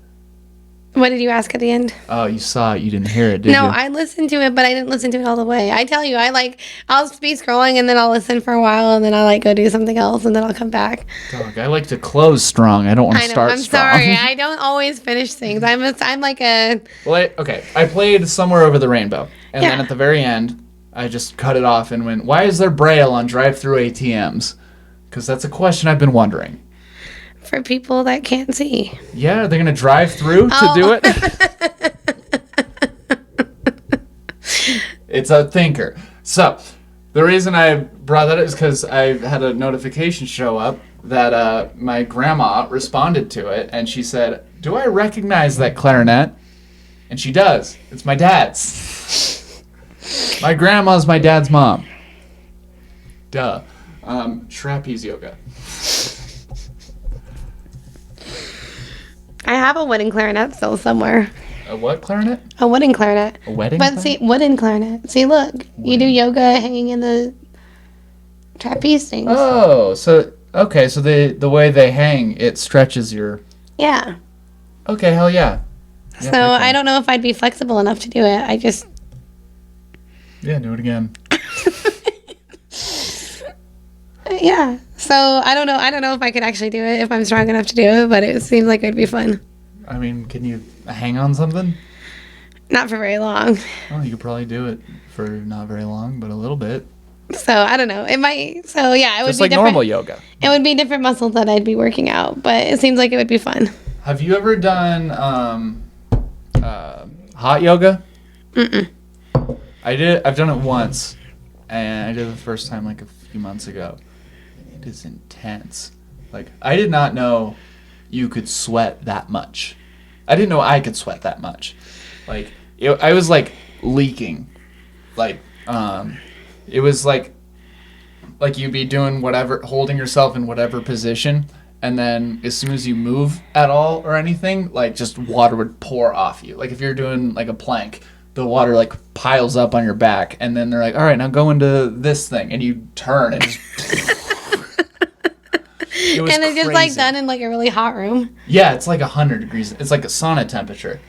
What did you ask at the end? Oh, you saw it. You didn't hear it, did you? No, I listened to it, but I didn't listen to it all the way. I tell you, I'll be scrolling and then I'll listen for a while and then I'll like go do something else and then I'll come back. Dog, I like to close strong. I don't want to start strong. I'm sorry. I don't always finish things. I'm like a... Well, I played Somewhere Over the Rainbow. And then at the very end, I just cut it off and went, why is there Braille on drive-through ATMs? Because that's a question I've been wondering. For people that can't see. Yeah, they're going to drive through to do it? It's a thinker. So, the reason I brought that is because I had a notification show up that my grandma responded to it, and she said, do I recognize that clarinet? And she does. It's my dad's. My grandma's my dad's mom. Duh. Trapeze yoga. I have a wedding clarinet still somewhere. A what clarinet? A wedding clarinet. A wedding clarinet? See, wooden clarinet. See, look. You do yoga hanging in the trapeze things. Oh, so the way they hang, it stretches your... Yeah. Okay, hell yeah. So I don't know if I'd be flexible enough to do it. I just... Yeah, do it again. Yeah. So I don't know if I could actually do it if I'm strong enough to do it, but it seems like it'd be fun. I mean, can you hang on something? Not for very long. Well, you could probably do it for not very long, but a little bit. So I don't know. It might. So yeah, it would Just be like different. normal yoga. It would be different muscles that I'd be working out, but it seems like it would be fun. Have you ever done hot yoga? Mm-mm. I've done it once, and I did it the first time like a few months ago. It is intense. Like, I did not know you could sweat that much. I didn't know I could sweat that much. Like, I was like leaking. Like, it was like you'd be doing whatever, holding yourself in whatever position, and then as soon as you move at all or anything, like just water would pour off you. Like if you're doing like a plank, the water like piles up on your back, and then they're like, all right, now go into this thing, and you turn and just... It was And it's just like crazy. done in like a really hot room. Yeah, it's like 100 degrees. It's like a sauna temperature.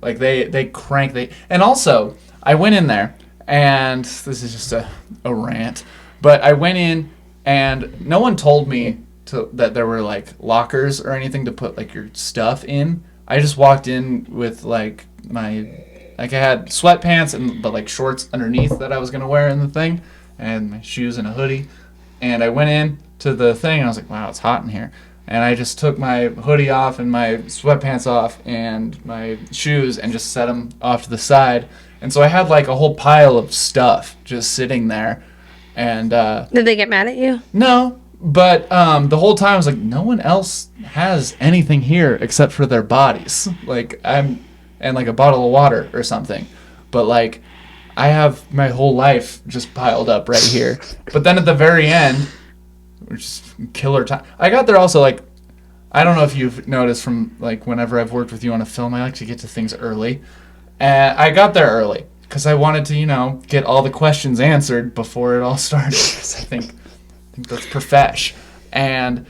Like they crank and also I went in there, and this is just a rant, but I went in and no one told me that there were like lockers or anything to put like your stuff in. I just walked in with like I had sweatpants but like shorts underneath that I was gonna wear in the thing, and my shoes and a hoodie, and I went in to the thing and I was like, wow, it's hot in here. And I just took my hoodie off and my sweatpants off and my shoes and just set them off to the side. And so I had like a whole pile of stuff just sitting there. And Did they get mad at you? no, but the whole time I was like, no one else has anything here except for their bodies. Like and like a bottle of water or something. But like I have my whole life just piled up right here. But then at the very end, which is killer time. I got there also like, I don't know if you've noticed from like whenever I've worked with you on a film, I like to get to things early. And I got there early because I wanted to, get all the questions answered before it all started. Because I think that's profesh. And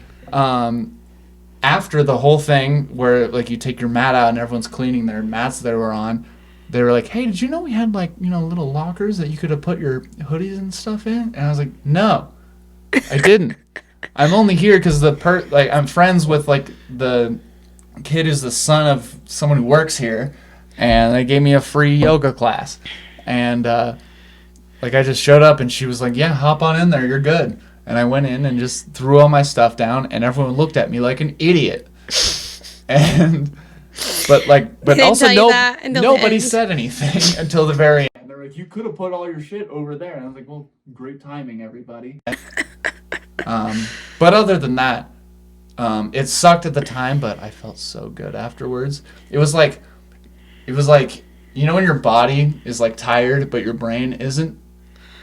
after the whole thing where like you take your mat out and everyone's cleaning their mats they were on, they were like, hey, did you know we had like, little lockers that you could have put your hoodies and stuff in? And I was like, no. I didn't. I'm only here because I'm friends with like the kid who's the son of someone who works here, and they gave me a free yoga class, and like I just showed up and she was like, yeah, hop on in there, you're good. And I went in and just threw all my stuff down, and everyone looked at me like an idiot. But also nobody said anything until the very end. They're like, you could have put all your shit over there. And I was like, well, great timing, everybody. But other than that, it sucked at the time, but I felt so good afterwards. It was like when your body is like tired, but your brain isn't,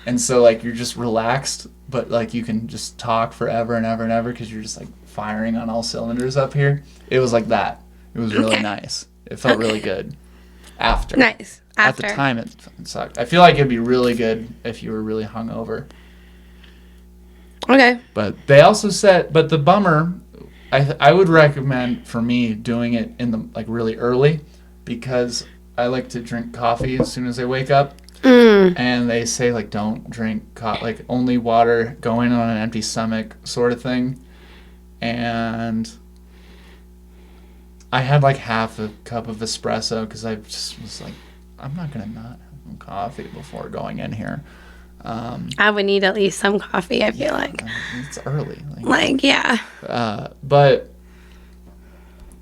and so like you're just relaxed, but like you can just talk forever and ever and ever because you're just like firing on all cylinders up here. It was like that. It was really nice. It felt really good. After. Nice. At the time, it fucking sucked. I feel like it'd be really good if you were really hungover. Okay. But they also said, but the bummer, I would recommend for me doing it in the like really early, because I like to drink coffee as soon as I wake up. And they say like don't drink like only water, go in on an empty stomach sort of thing. And I had like half a cup of espresso because I just was like, I'm not gonna not have some coffee before going in here. I would need at least some coffee, I feel like. It's early. Yeah. But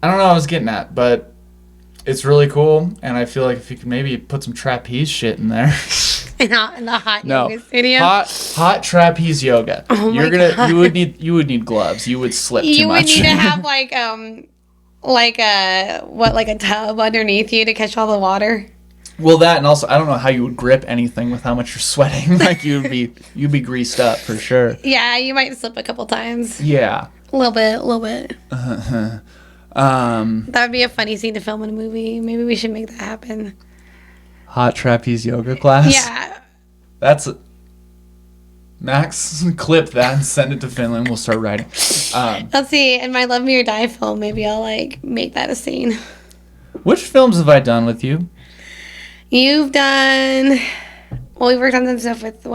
I don't know what I was getting at, but it's really cool, and I feel like if you could maybe put some trapeze shit in there. In the hot yoga studio. Hot trapeze yoga. Oh my God. You would need gloves. You would slip too much. You would need to have like a tub underneath you to catch all the water. Well, that, and also I don't know how you would grip anything with how much you're sweating. Like you'd be greased up for sure. Yeah, you might slip a couple times. Yeah. A little bit. That would be a funny scene to film in a movie. Maybe we should make that happen. Hot trapeze yoga class. Yeah. That's Max, clip that and send it to Finland. We'll start writing. Let's see. In my Love Me or Die film, maybe I'll make that a scene. Which films have I done with you? You've done. Well, we worked on some stuff with.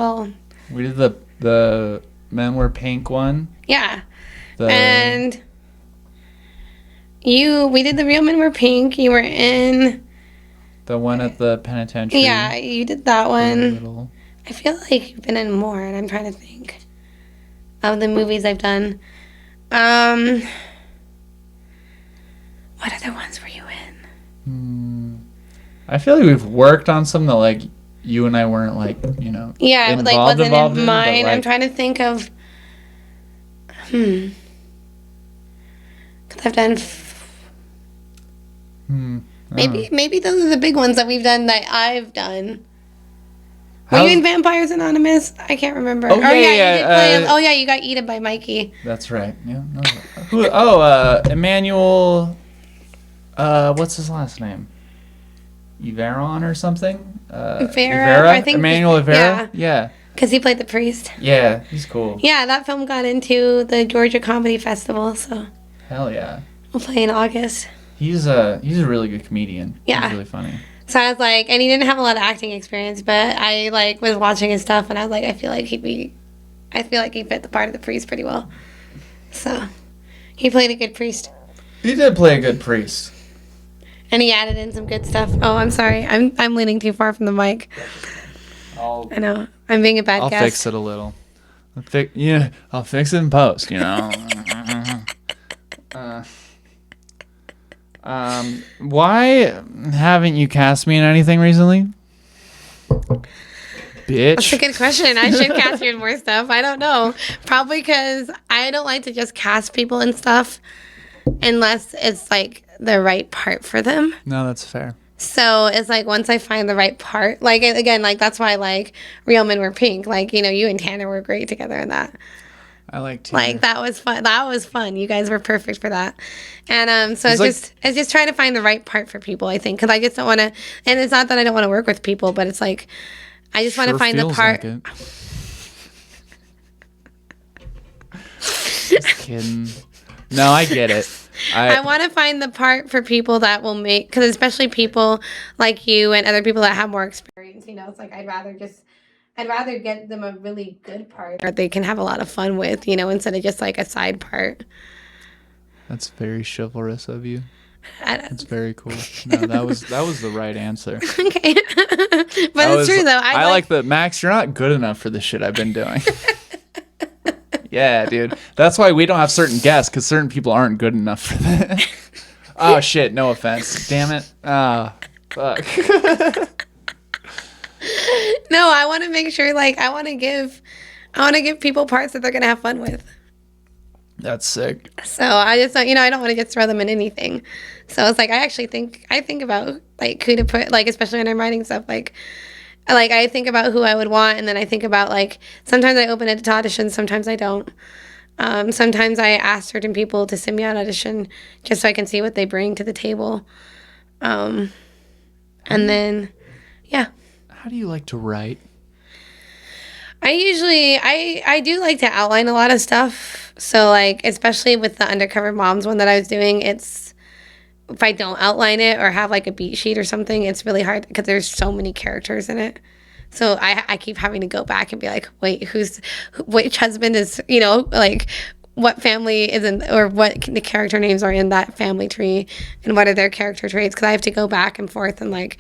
We did the Men Wear Pink one. Yeah. The And We did The Real Men Were Pink. You were in... The one at the penitentiary. Yeah, you did that one. Little. I feel like you've been in more, and I'm trying to think of the movies I've done. What other ones were you in? I feel like we've worked on some that like you and I weren't like, you know. Yeah, it like wasn't in mine. Like, I'm trying to think of. Because I've done. Maybe those are the big ones that we've done that I've done. Were you in Vampires Anonymous? I can't remember. Oh, yeah. You did play, you got eaten by Mikey. That's right. Yeah. No. Emmanuel. What's his last name? Iveron or something? Vera? I think Emmanuel Ivera? Yeah. Because he played the priest. Yeah, he's cool. Yeah, that film got into the Georgia Comedy Festival, so. Hell yeah. We'll play in August. He's a really good comedian. Yeah. He's really funny. So I was like, and he didn't have a lot of acting experience, but I like was watching his stuff, and I was like, I feel like he fit the part of the priest pretty well. So he played a good priest. He did play a good priest. And he added in some good stuff. Oh, I'm sorry. I'm leaning too far from the mic. I know. I'm being a bad guest. I'll fix it a little. I'll fix it in post, you know. Why haven't you cast me in anything recently? Bitch. That's a good question. I should cast you in more stuff. I don't know. Probably because I don't like to just cast people in stuff unless it's like the right part for them. No, that's fair. So it's like once I find the right part, like again, like that's why like Real Men Were Pink. Like, you know, you and Tanner were great together in that. I like Tanner. Like that was fun. That was fun. You guys were perfect for that. And so it's just trying to find the right part for people, I think, because I just don't want to. And it's not that I don't want to work with people, but it's like I just want to find the part. Like Just kidding. No, I get it. I want to find the part for people that will make, because especially people like you and other people that have more experience, you know, it's like I'd rather get them a really good part that they can have a lot of fun with, you know, instead of just like a side part. That's very chivalrous of you. That's very cool. No, that was the right answer. Okay. But it's true though. I like the Max, you're not good enough for the shit I've been doing. Yeah, dude. That's why we don't have certain guests, because certain people aren't good enough for that. Oh, shit. No offense. Damn it. Ah, fuck. No, I want to make sure, like, I want to give people parts that they're going to have fun with. That's sick. So I just, you know, I don't want to just throw them in anything. So it's like, I think about, like, who to put, like, especially when I'm writing stuff, like I think about who I would want, and then I think about, like, sometimes I open it to auditions, sometimes I don't. Sometimes I ask certain people to send me an audition just so I can see what they bring to the table. And then, yeah. How do you like to write? I do like to outline a lot of stuff. So, like, especially with the Undercover Moms one that I was doing, if I don't outline it or have like a beat sheet or something, it's really hard because there's so many characters in it. So I keep having to go back and be like, wait, which husband is, you know, like what family is in, or what the character names are in that family tree, and what are their character traits, because I have to go back and forth and like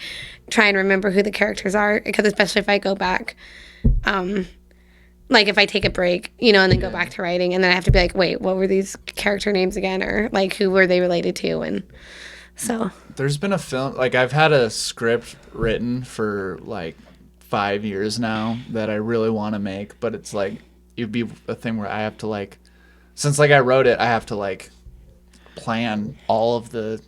try and remember who the characters are, because especially if I go back, like if I take a break, you know, and then go back to writing, and then I have to be like, wait, what were these character names again, or like who were they related to? And so there's been a film, like I've had a script written for like 5 years now that I really want to make, but it's like it'd be a thing where I have to like, since like I wrote it, I have to like plan all of the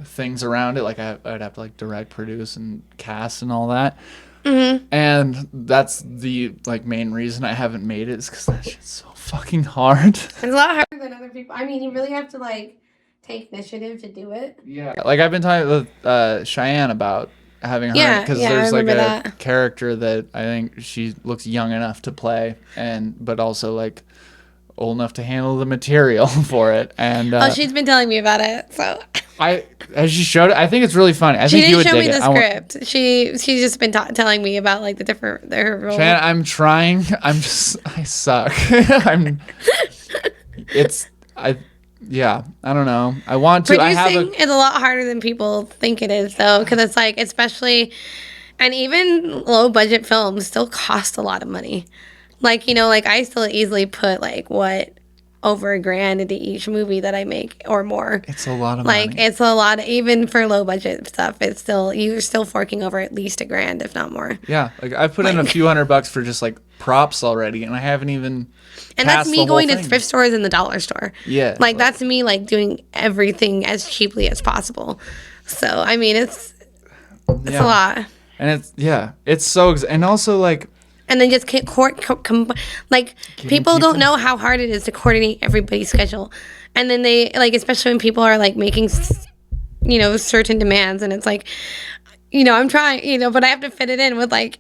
things around it. Like I'd have to like direct, produce, and cast and all that. Mm-hmm. And that's the like main reason I haven't made it, is because that shit's so fucking hard. It's a lot harder than other people. I mean, you really have to like take initiative to do it. Yeah. Like I've been talking with Cheyenne about having her, because there's like a character that I think she looks young enough to play, but also like old enough to handle the material for it. And she's been telling me about it, so as she showed it, I think it's really funny. I think you would dig it. She didn't show me the script. She's just been telling me about like her role. Shannon, I'm trying. I suck. yeah, I don't know. I want to. Producing is a lot harder than people think it is, though, because it's like, especially, and even low budget films still cost a lot of money. Like, like I still easily put like over $1,000 into each movie that I make or more. It's a lot of like money. it's a lot even for low budget stuff. It's still you're still forking over at least $1,000 if not more. Yeah, like I've put in a few $100 for just like props already, and I haven't even. And that's me going to thrift stores and the dollar store. Yeah, like that's me like doing everything as cheaply as possible. So I mean it's a lot. And it's so and also like. And then just people don't know how hard it is to coordinate everybody's schedule. And then they, like, especially when people are, like, making, certain demands. And it's like, I'm trying, but I have to fit it in with, like,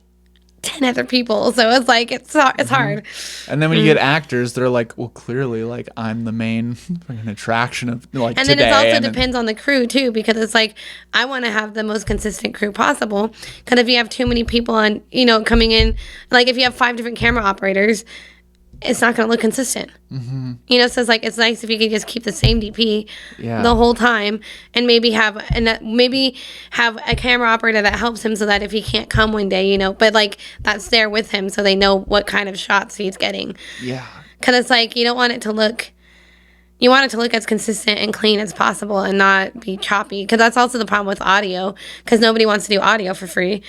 10 other people. So it's like, it's hard. And then when you get actors, they're like, well, clearly, like, I'm the main fucking attraction of, like, and today. Then it also depends on the crew, too, because it's like, I want to have the most consistent crew possible. Because if you have too many people on, coming in, like, if you have 5 different camera operators, it's not going to look consistent. Mm-hmm. So it's like, it's nice if you could just keep the same DP the whole time and maybe have a camera operator that helps him so that if he can't come one day, but like that's there with him so they know what kind of shots he's getting. Yeah. Because it's like, you want it to look as consistent and clean as possible and not be choppy. Because that's also the problem with audio, because nobody wants to do audio for free.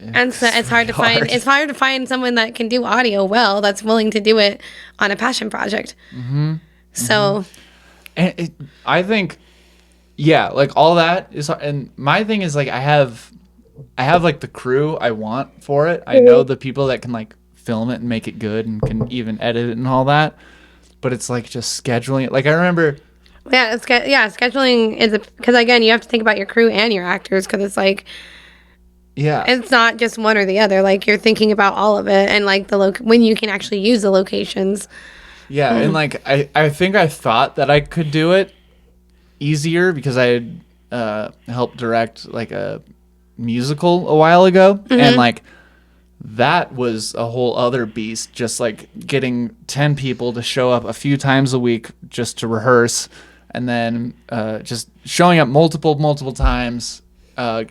And so it's hard to find someone that can do audio well, that's willing to do it on a passion project. Mm-hmm. So, and I think, like all that is, and my thing is like I have like the crew I want for it. I know the people that can like film it and make it good and can even edit it and all that. But it's like just scheduling it. Like I remember. Scheduling is because again you have to think about your crew and your actors because it's like. Yeah. It's not just one or the other. Like, you're thinking about all of it and, like, when you can actually use the locations. Yeah, and, like, I think I thought that I could do it easier because I had helped direct, like, a musical a while ago. Mm-hmm. And, like, that was a whole other beast. Just, like, getting 10 people to show up a few times a week just to rehearse. And then just showing up multiple times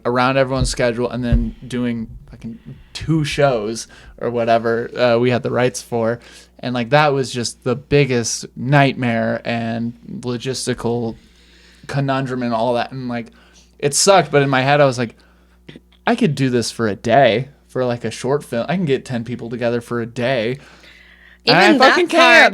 around everyone's schedule, and then doing fucking 2 shows or whatever we had the rights for, and like that was just the biggest nightmare and logistical conundrum and all that, and like it sucked. But in my head, I was like, I could do this for a day for like a short film. I can get 10 people together for a day. Even I fucking can't.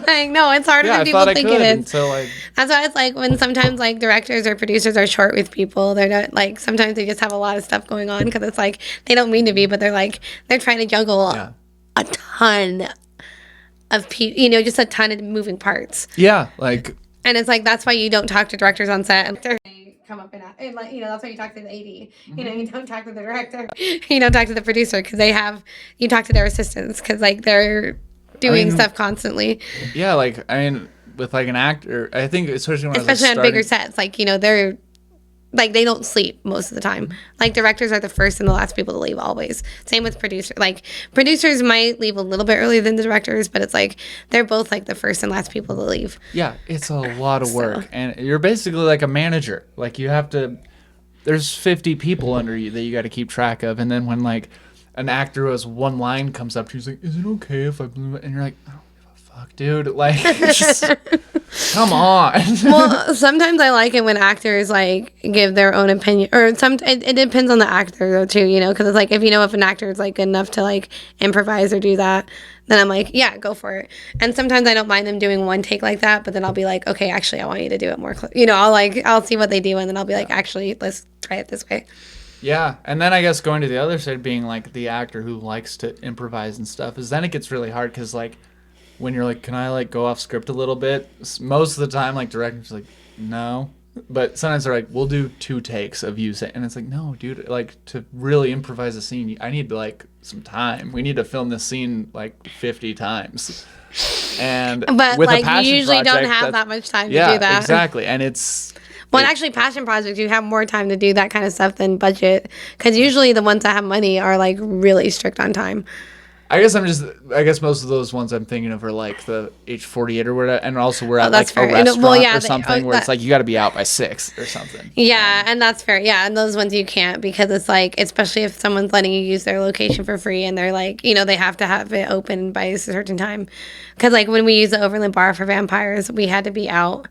Like, no, it's harder than people think it is. So, like, that's why it's like when sometimes like directors or producers are short with people. They're not like sometimes they just have a lot of stuff going on because it's like they don't mean to be, but they're trying to juggle a ton of people, just a ton of moving parts. Yeah, like. And it's like that's why you don't talk to directors on set. And come up and like that's why you talk to the AD. Mm-hmm. You don't talk to the director. You don't talk to the producer because you talk to their assistants because like they're doing stuff constantly. Yeah, like I mean, with like an actor, I think especially when on bigger sets, like they're like they don't sleep most of the time. Like directors are the first and the last people to leave always. Same with producers. Like producers might leave a little bit earlier than the directors, but it's like they're both like the first and last people to leave. Yeah, it's a lot of work, and you're basically like a manager. Like you have to. There's 50 people under you that you got to keep track of, and then when like an actor who has one line comes up to you, he's like, "Is it okay if I blew it?" And you're like, "I don't give a fuck, dude." Like, just come on. Well, sometimes I like it when actors like give their own opinion, or it depends on the actor though too, because it's like if an actor is like good enough to like improvise or do that, then I'm like, yeah, go for it. And sometimes I don't mind them doing one take like that, but then I'll be like, okay, actually, I want you to do it more. I'll see what they do, and then I'll be like, actually, let's try it this way. Yeah, and then I guess going to the other side, being like the actor who likes to improvise and stuff, is then it gets really hard because like when you're like, can I like go off script a little bit? Most of the time, like directors like, no. But sometimes they're like, we'll do 2 takes of you saying, and it's like, no, dude, like to really improvise a scene, I need like some time. We need to film this scene like 50 times. But with like you usually don't have that much time to do that. Yeah, exactly, and it's. Well, actually, passion projects, you have more time to do that kind of stuff than budget. Because usually the ones that have money are, like, really strict on time. I guess most of those ones I'm thinking of are like the age 48 or whatever, and also we're at that's like a fair. restaurant or They- something where it's like you got to be out by 6 or something. Yeah, and that's fair. Yeah, and those ones you can't because it's like, especially if someone's letting you use their location for free and they're like, they have to have it open by a certain time. Because like when we used the Overland Bar for vampires, we had to be out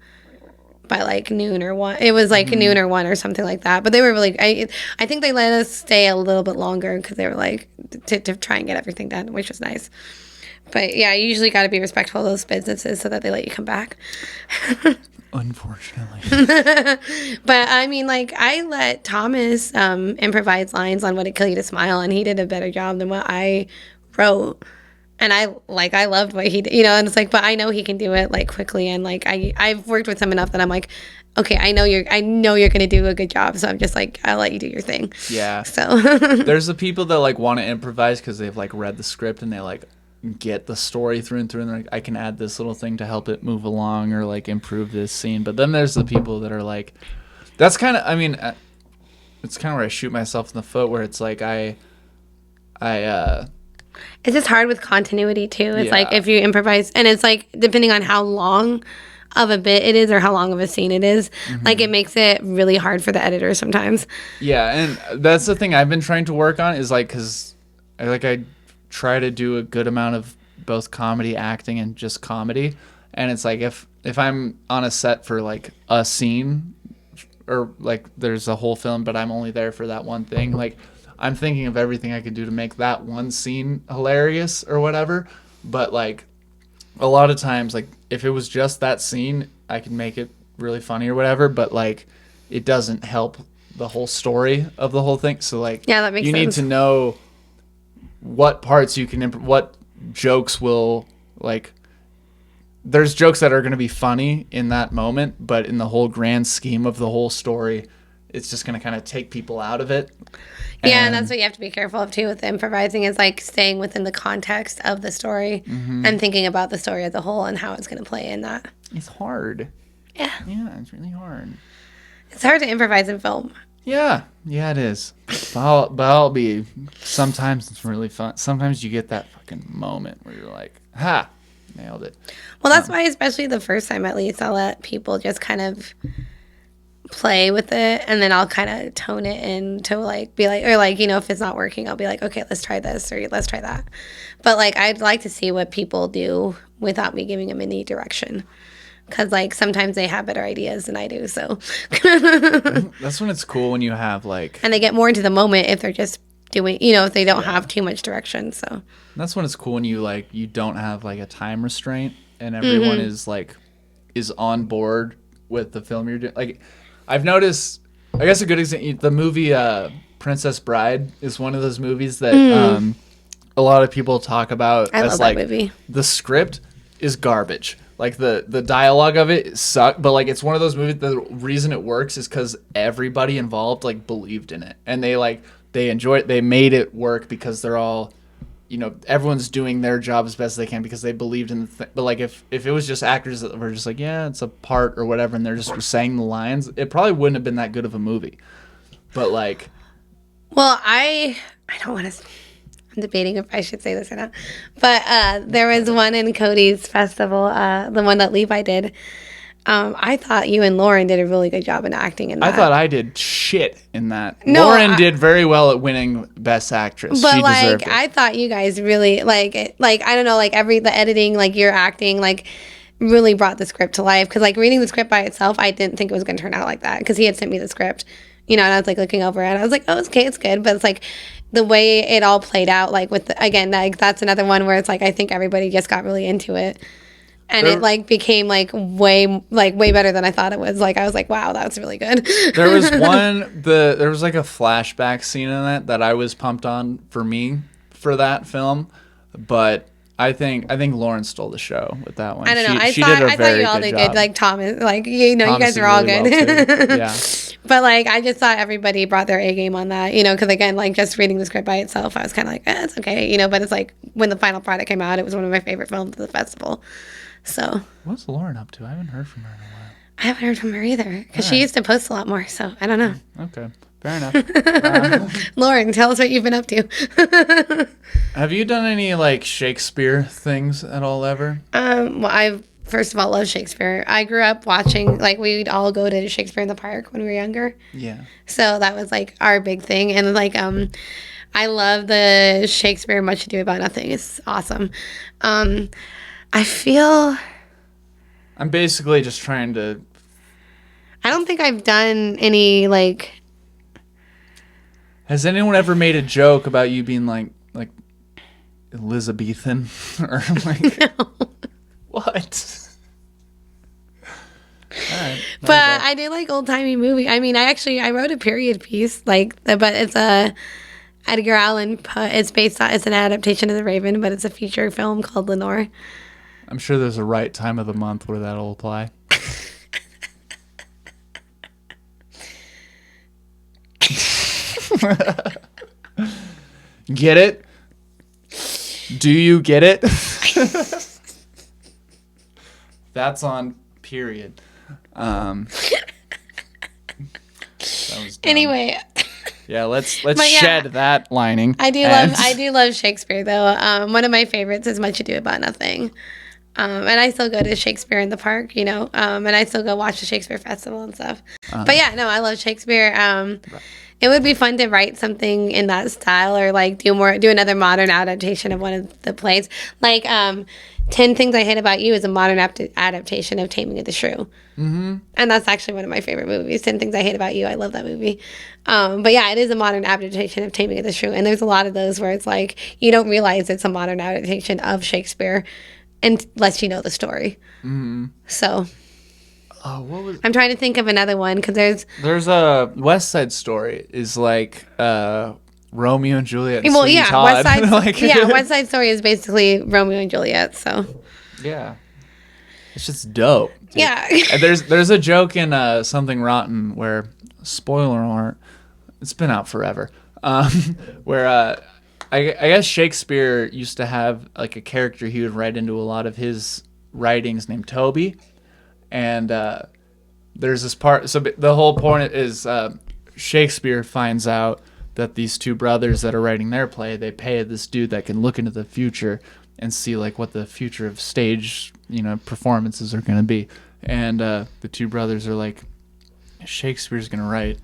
by like noon or 1. It was like noon or 1 or something like that. But they were really, I think they let us stay a little bit longer because they were like to try and get everything done, which was nice. But yeah, you usually got to be respectful of those businesses so that they let you come back. Unfortunately. But I mean, like, I let Thomas improvise lines on Would It Kill You to Smile, and he did a better job than what I wrote. And I loved what he did, and it's like, but I know he can do it like quickly, and like I've worked with him enough that I'm like, okay, I know you're gonna do a good job, so I'm just like, I'll let you do your thing. Yeah. So There's the people that like want to improvise because they've like read the script and they like get the story through and through, and they're like, I can add this little thing to help it move along or like improve this scene. But then there's the people that are like, that's kind of, I mean, it's kind of where I shoot myself in the foot, where it's like it's just hard with continuity too. It's Yeah. like if you improvise, and it's like depending on how long of a bit it is or how long of a scene it is, like it makes it really hard for the editor sometimes. Yeah, and that's the thing I've been trying to work on is like, because I try to do a good amount of both comedy, acting, and just comedy. And it's like if I'm on a set for like a scene, or like there's a whole film, but I'm only there for that one thing, like I'm thinking of everything I could do to make that one scene hilarious or whatever. But like a lot of times, like if it was just that scene, I can make it really funny or whatever, but like it doesn't help the whole story of the whole thing. So like, Yeah, that makes you need sense. to know what parts you can what jokes will like. There's jokes that are going to be funny in that moment, but in the whole grand scheme of the whole story, it's just going to kind of take people out of it. Yeah, and that's what you have to be careful of too with improvising, is like staying within the context of the story and thinking about the story as a whole and how it's going to play in that. It's hard. Yeah. Yeah, it's really hard. It's hard to improvise in film. Yeah, it is. But I'll be. Sometimes it's really fun. Sometimes you get that fucking moment where you're like, "Ha, nailed it." Well, that's why, especially the first time at least, I'll let people just kind of play with it, and then I'll kind of tone it in to like be like, or like, if it's not working, I'll be like, okay, let's try this or let's try that. But like, I'd like to see what people do without me giving them any direction. Because, like, sometimes they have better ideas than I do, so. That's when it's cool when you have, like... And they get more into the moment if they're just doing, if they don't have too much direction, so. That's when it's cool when you, like, you don't have, like, a time restraint and everyone is, like, is on board with the film you're doing. Like, I've noticed, I guess a good example, the movie Princess Bride is one of those movies that a lot of people talk about I as, love like, that movie. The script is garbage. Like the dialogue of it sucked, but like it's one of those movies. The reason it works is because everybody involved like believed in it, and they enjoyed it. They made it work because they're all, everyone's doing their job as best they can because they believed in the thing. But like if it was just actors that were just like, yeah, it's a part or whatever, and they're just saying the lines, it probably wouldn't have been that good of a movie. But like, Well, I don't want to. I'm debating if I should say this or not. But there was one in Cody's festival, the one that Levi did. I thought you and Lauren did a really good job in acting in that. I thought I did shit in that. No, Lauren did very well at winning Best Actress. But She like, deserved it. I thought you guys really like I don't know, like the editing, like your acting, like really brought the script to life. Because like reading the script by itself, I didn't think it was going to turn out like that. Because he had sent me the script, and I was like looking over it. I was like, oh, it's okay, it's good. But it's like the way it all played out, like again, like that's another one where it's like I think everybody just got really into it. And it like became like way better than I thought it was. Like I was like, wow, that's really good. There was there was like a flashback scene in that I was pumped on for me for that film, but I think Lauren stole the show with that one. I don't know. I She thought did a you very all good did job. good. Like Thomas, like you Thomas guys did are all really good. well, too. Yeah. But like I just thought everybody brought their A game on that, because again, like just reading the script by itself, I was kind of like, it's okay, But it's like when the final product came out, it was one of my favorite films of the festival. So What's Lauren up to? I haven't heard from her in a while. I haven't heard from her either because she used to post a lot more. So I don't know. Okay. Fair enough. Lauren, tell us what you've been up to. Have you done any like Shakespeare things at all ever? Well, I first of all love Shakespeare. I grew up watching, like, we'd all go to Shakespeare in the Park when we were younger. Yeah. So that was like our big thing. And like, I love the Shakespeare Much Ado About Nothing. It's awesome. I feel, I'm basically just trying to. I don't think I've done any like. Has anyone ever made a joke about you being like Elizabethan or like No. what? All right, But I do like old timey movie. I mean, I wrote a period piece, like, but it's a Edgar Allan Poe. It's based on, it's an adaptation of The Raven, but it's a feature film called Lenore. I'm sure there's a right time of the month where that'll apply. Get it? Do you get it? That's on period. That was dumb. Anyway, Yeah, let's But yeah, shed that lining. I do and- love Shakespeare though. One of my favorites is Much Ado About Nothing. And I still go to Shakespeare in the Park, you know, and I still go watch the Shakespeare Festival and stuff. But yeah, no, I love Shakespeare. It would be fun to write something in that style, or like do another modern adaptation of one of the plays. Like 10 Things I Hate About You is a modern adaptation of Taming of the Shrew. Mm-hmm. And that's actually one of my favorite movies, 10 Things I Hate About You. I love that movie. But yeah, it is a modern adaptation of Taming of the Shrew. And there's a lot of those where it's like you don't realize it's a modern adaptation of Shakespeare unless you know the story. Mm-hmm. So Oh, what was? I'm trying to think of another one because There's a West Side Story is like Romeo and Juliet. And well, Sweeney yeah, Todd. West Side. Like, Yeah, West Side Story is basically Romeo and Juliet. So yeah, it's just dope. Dude. yeah, And there's a joke in Something Rotten where, spoiler alert, it's been out forever. Where I guess Shakespeare used to have like a character he would write into a lot of his writings named Toby. And there's this part. So the whole point is Shakespeare finds out that these two brothers that are writing their play, they pay this dude that can look into the future and see like what the future of stage, performances are going to be. And the two brothers are like, Shakespeare's going to write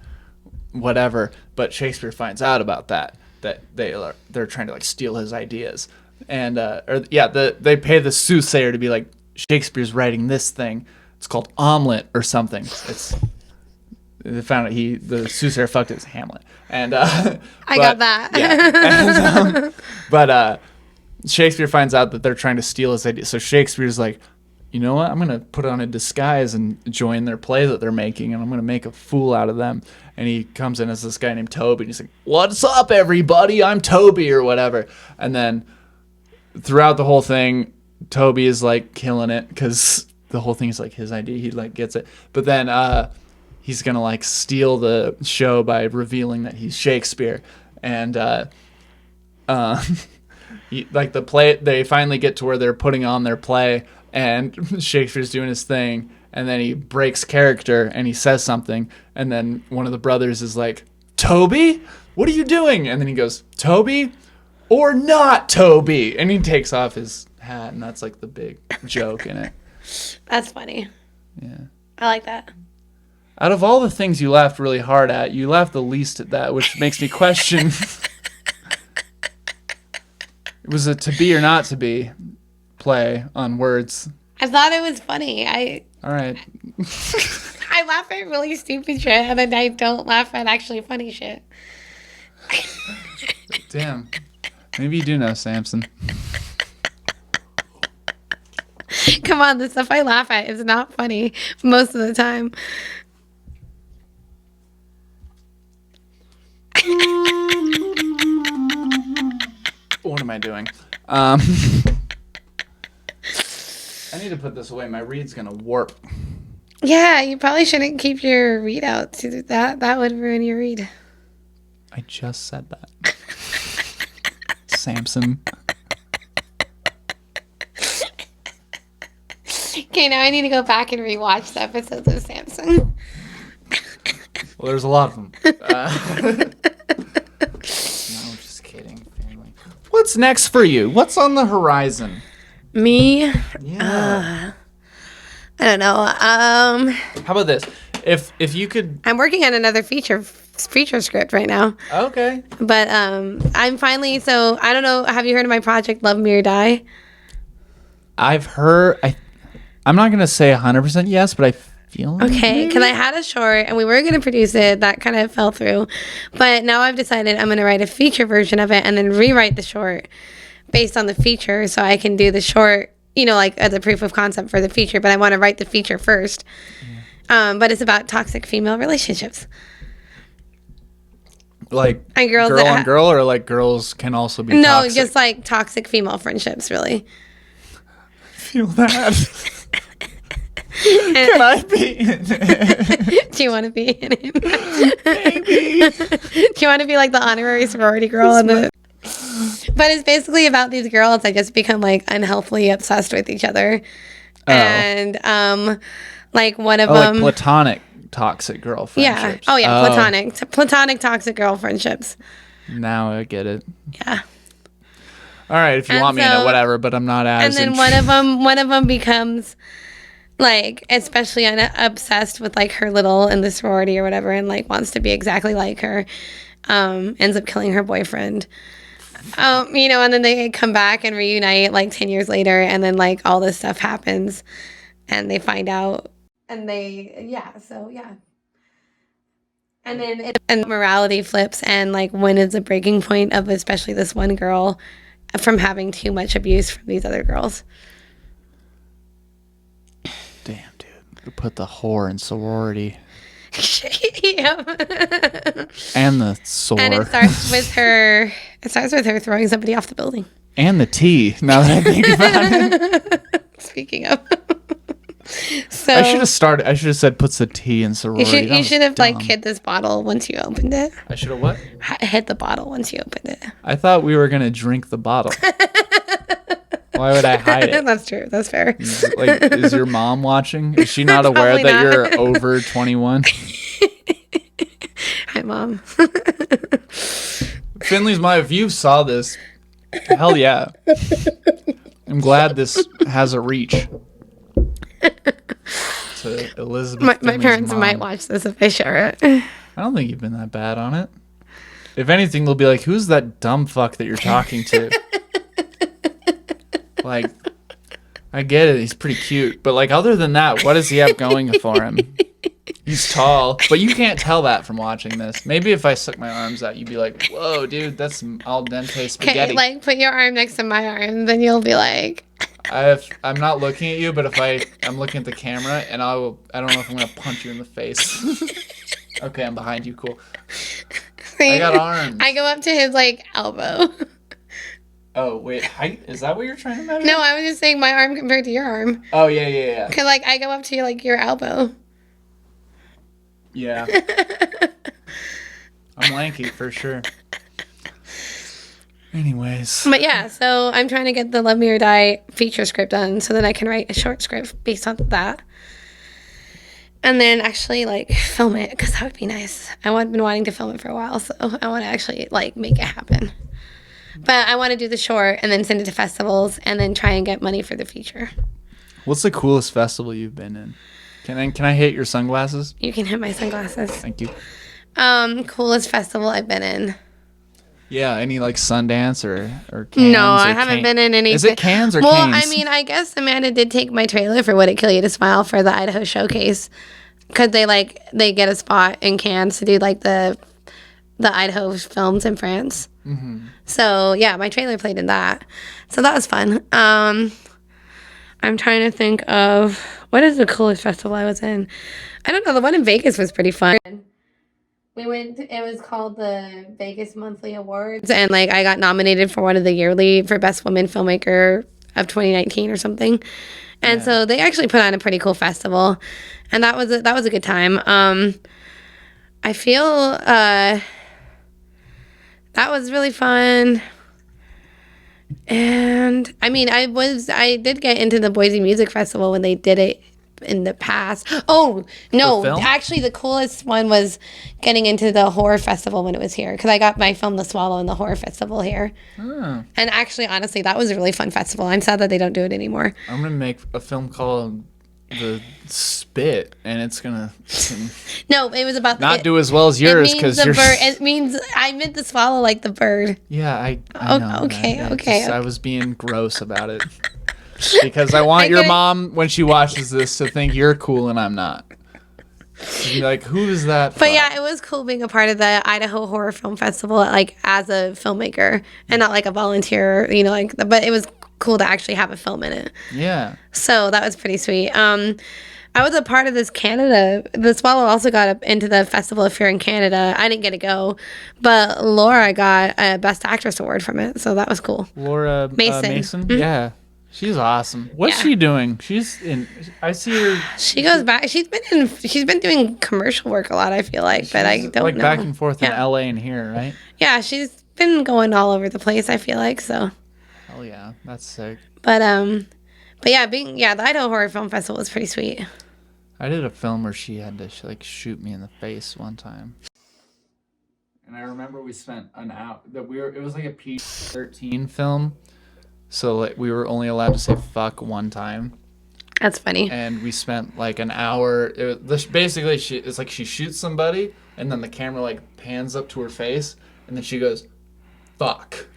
whatever. But Shakespeare finds out about that they're trying to like steal his ideas. And they pay the soothsayer to be like, Shakespeare's writing this thing. It's called Omelet or something. They found out the soothsayer fucked his Hamlet. And I got that. Yeah. And, but Shakespeare finds out that they're trying to steal his idea. So Shakespeare's like, you know what? I'm gonna put on a disguise and join their play that they're making, and I'm gonna make a fool out of them. And he comes in as this guy named Toby, and he's like, "What's up, everybody? I'm Toby," or whatever. And then throughout the whole thing, Toby is like killing it because the whole thing is like his idea. He like gets it, but then he's gonna like steal the show by revealing that he's Shakespeare. And like the play, they finally get to where they're putting on their play, and Shakespeare's doing his thing, and then he breaks character and he says something, and then one of the brothers is like, "Toby, what are you doing?" And then he goes, "Toby or not Toby," and he takes off his hat, and that's like the big joke in it. That's funny. Yeah. I like that. Out of all the things you laughed really hard at, you laughed the least at that, which makes me question. It was a to be or not to be play on words. I thought it was funny. All right. I laugh at really stupid shit, and then I don't laugh at actually funny shit. Damn. Maybe you do know Samson. Come on, the stuff I laugh at is not funny most of the time. What am I doing? I need to put this away. My read's gonna warp. Yeah, you probably shouldn't keep your readouts. That would ruin your read. I just said that. Samson. Okay, now I need to go back and rewatch the episodes of Samson. Well, there's a lot of them. No, I'm just kidding. Family. What's next for you? What's on the horizon? Me? Yeah. I don't know. How about this? If you could. I'm working on another feature script right now. Okay. But I'm finally, so I don't know, have you heard of my project Love Me or Die? I've heard. I'm not gonna say 100% yes, but I feel like Okay, because I had a short and we were going to produce it. That kind of fell through. But now I've decided I'm going to write a feature version of it and then rewrite the short based on the feature so I can do the short, like as a proof of concept for the feature. But I want to write the feature first. But it's about toxic female relationships. like And girls girl on girl, or like girls can also be toxic? just like toxic female friendships, really. Feel that. Can I be in it? Do you want to be in it? Maybe. Do you want to be like the honorary sorority girl But it's basically about these girls that just become like unhealthily obsessed with each other. Oh. And like one of like them platonic toxic girl friendships. platonic toxic girl friendships. Now I get it. Yeah. All right, if you And want me in it, so- whatever, but I'm not as And then one of them becomes like especially obsessed with like her little in the sorority or whatever, and like wants to be exactly like her. Ends up killing her boyfriend. And then they come back and reunite like 10 years later, and then like all this stuff happens and they find out, and and then and morality flips, and like when is the breaking point of especially this one girl from having too much abuse from these other girls. Damn, dude. You put the whore in sorority. Yep. And the sore. And it starts with her throwing somebody off the building. And the tea, now that I think about it. Speaking of. So I should have said puts the tea in sorority. you should have like hit this bottle once you opened it. I should have what? Hit the bottle once you opened it. I thought we were gonna drink the bottle. Why would I hide it? That's true. That's fair. Like, is your mom watching? Is she not aware Probably that not. you're over 21? Hi, Mom. Findley's if you saw this, hell yeah. I'm glad this has a reach to Elizabeth. My Findley's parents mom. might watch this if I share it. I don't think you've been that bad on it. If anything, they'll be like, who's that dumb fuck that you're talking to? Like, I get it. He's pretty cute. But, like, other than that, what does he have going for him? He's tall. But you can't tell that from watching this. Maybe if I stuck my arms out, you'd be like, whoa, dude, that's some al dente spaghetti. Okay, like put your arm next to my arm, then you'll be like. I'm not looking at you, but if I'm looking at the camera, and I don't know if I'm going to punch you in the face. Okay, I'm behind you. Cool. See, I got arms. I go up to his, like, elbow. Oh, wait. Height? Is that what you're trying to measure? No, I was just saying my arm compared to your arm. Oh, yeah. Because, like, I go up to, like, your elbow. Yeah. I'm lanky for sure. Anyways. But yeah, so I'm trying to get the Love Me or Die feature script done so that I can write a short script based on that. And then actually, like, film it, because that would be nice. I've been wanting to film it for a while, so I want to actually, like, make it happen. But I want to do the short and then send it to festivals and then try and get money for the feature. What's the coolest festival you've been in? Can I hit your sunglasses? You can hit my sunglasses. Thank you. Coolest festival I've been in. Yeah, any like Sundance or Cannes? No, I or haven't been in any. Is it Cannes or Well, Cannes? I mean, I guess Amanda did take my trailer for Would It Kill You to Smile for the Idaho showcase, because they get a spot in Cannes to do like the Idaho films in France. Mm-hmm. So yeah, my trailer played in that, so that was fun. I'm trying to think of what is the coolest festival I was in. I don't know. The one in Vegas was pretty fun. We went. It was called the Vegas Monthly Awards, and like I got nominated for one of the yearly for Best Woman Filmmaker of 2019 or something. And so they actually put on a pretty cool festival, and that was a good time. I feel that was really fun. And I mean, I did get into the Boise Music Festival when they did it in the past. Oh, no. film? Actually, the coolest one was getting into the horror festival when it was here. Because I got my film, The Swallow, in the horror festival here. Oh. And actually, honestly, that was a really fun festival. I'm sad that they don't do it anymore. I'm gonna make a film called The Spit, and it's gonna No, it was about not do as well as yours because you're. It means I meant the swallow like the bird. Yeah, I Oh, know. okay, that. okay, I okay. was being gross about it because I want your couldn't- mom when she watches this to think you're cool and I'm not. She'd be like, who is that? But yeah, it was cool being a part of the Idaho Horror Film Festival, like as a filmmaker and not like a volunteer, you know, like. But it was cool to actually have a film in it. Yeah. So that was pretty sweet. I was a part of this Canada. The Swallow also got up into the Festival of Fear in Canada. I didn't get to go, but Laura got a Best Actress award from it, so that was cool. Laura Mason. Mason. Yeah. She's awesome. What's Yeah. she doing? She's in. I see her. She goes back. She's been doing commercial work a lot. I feel like, but I don't like know. back and forth in Yeah. LA and here, right? Yeah, she's been going all over the place. I feel like so. Hell yeah, that's sick. But yeah, the Idaho Horror Film Festival was pretty sweet. I did a film where she had to like shoot me in the face one time. And I remember we spent an hour it was like a PG-13 film. So like we were only allowed to say fuck one time. That's funny. And we spent like an hour. Basically, it's like she shoots somebody, and then the camera like pans up to her face, and then she goes, "Fuck,"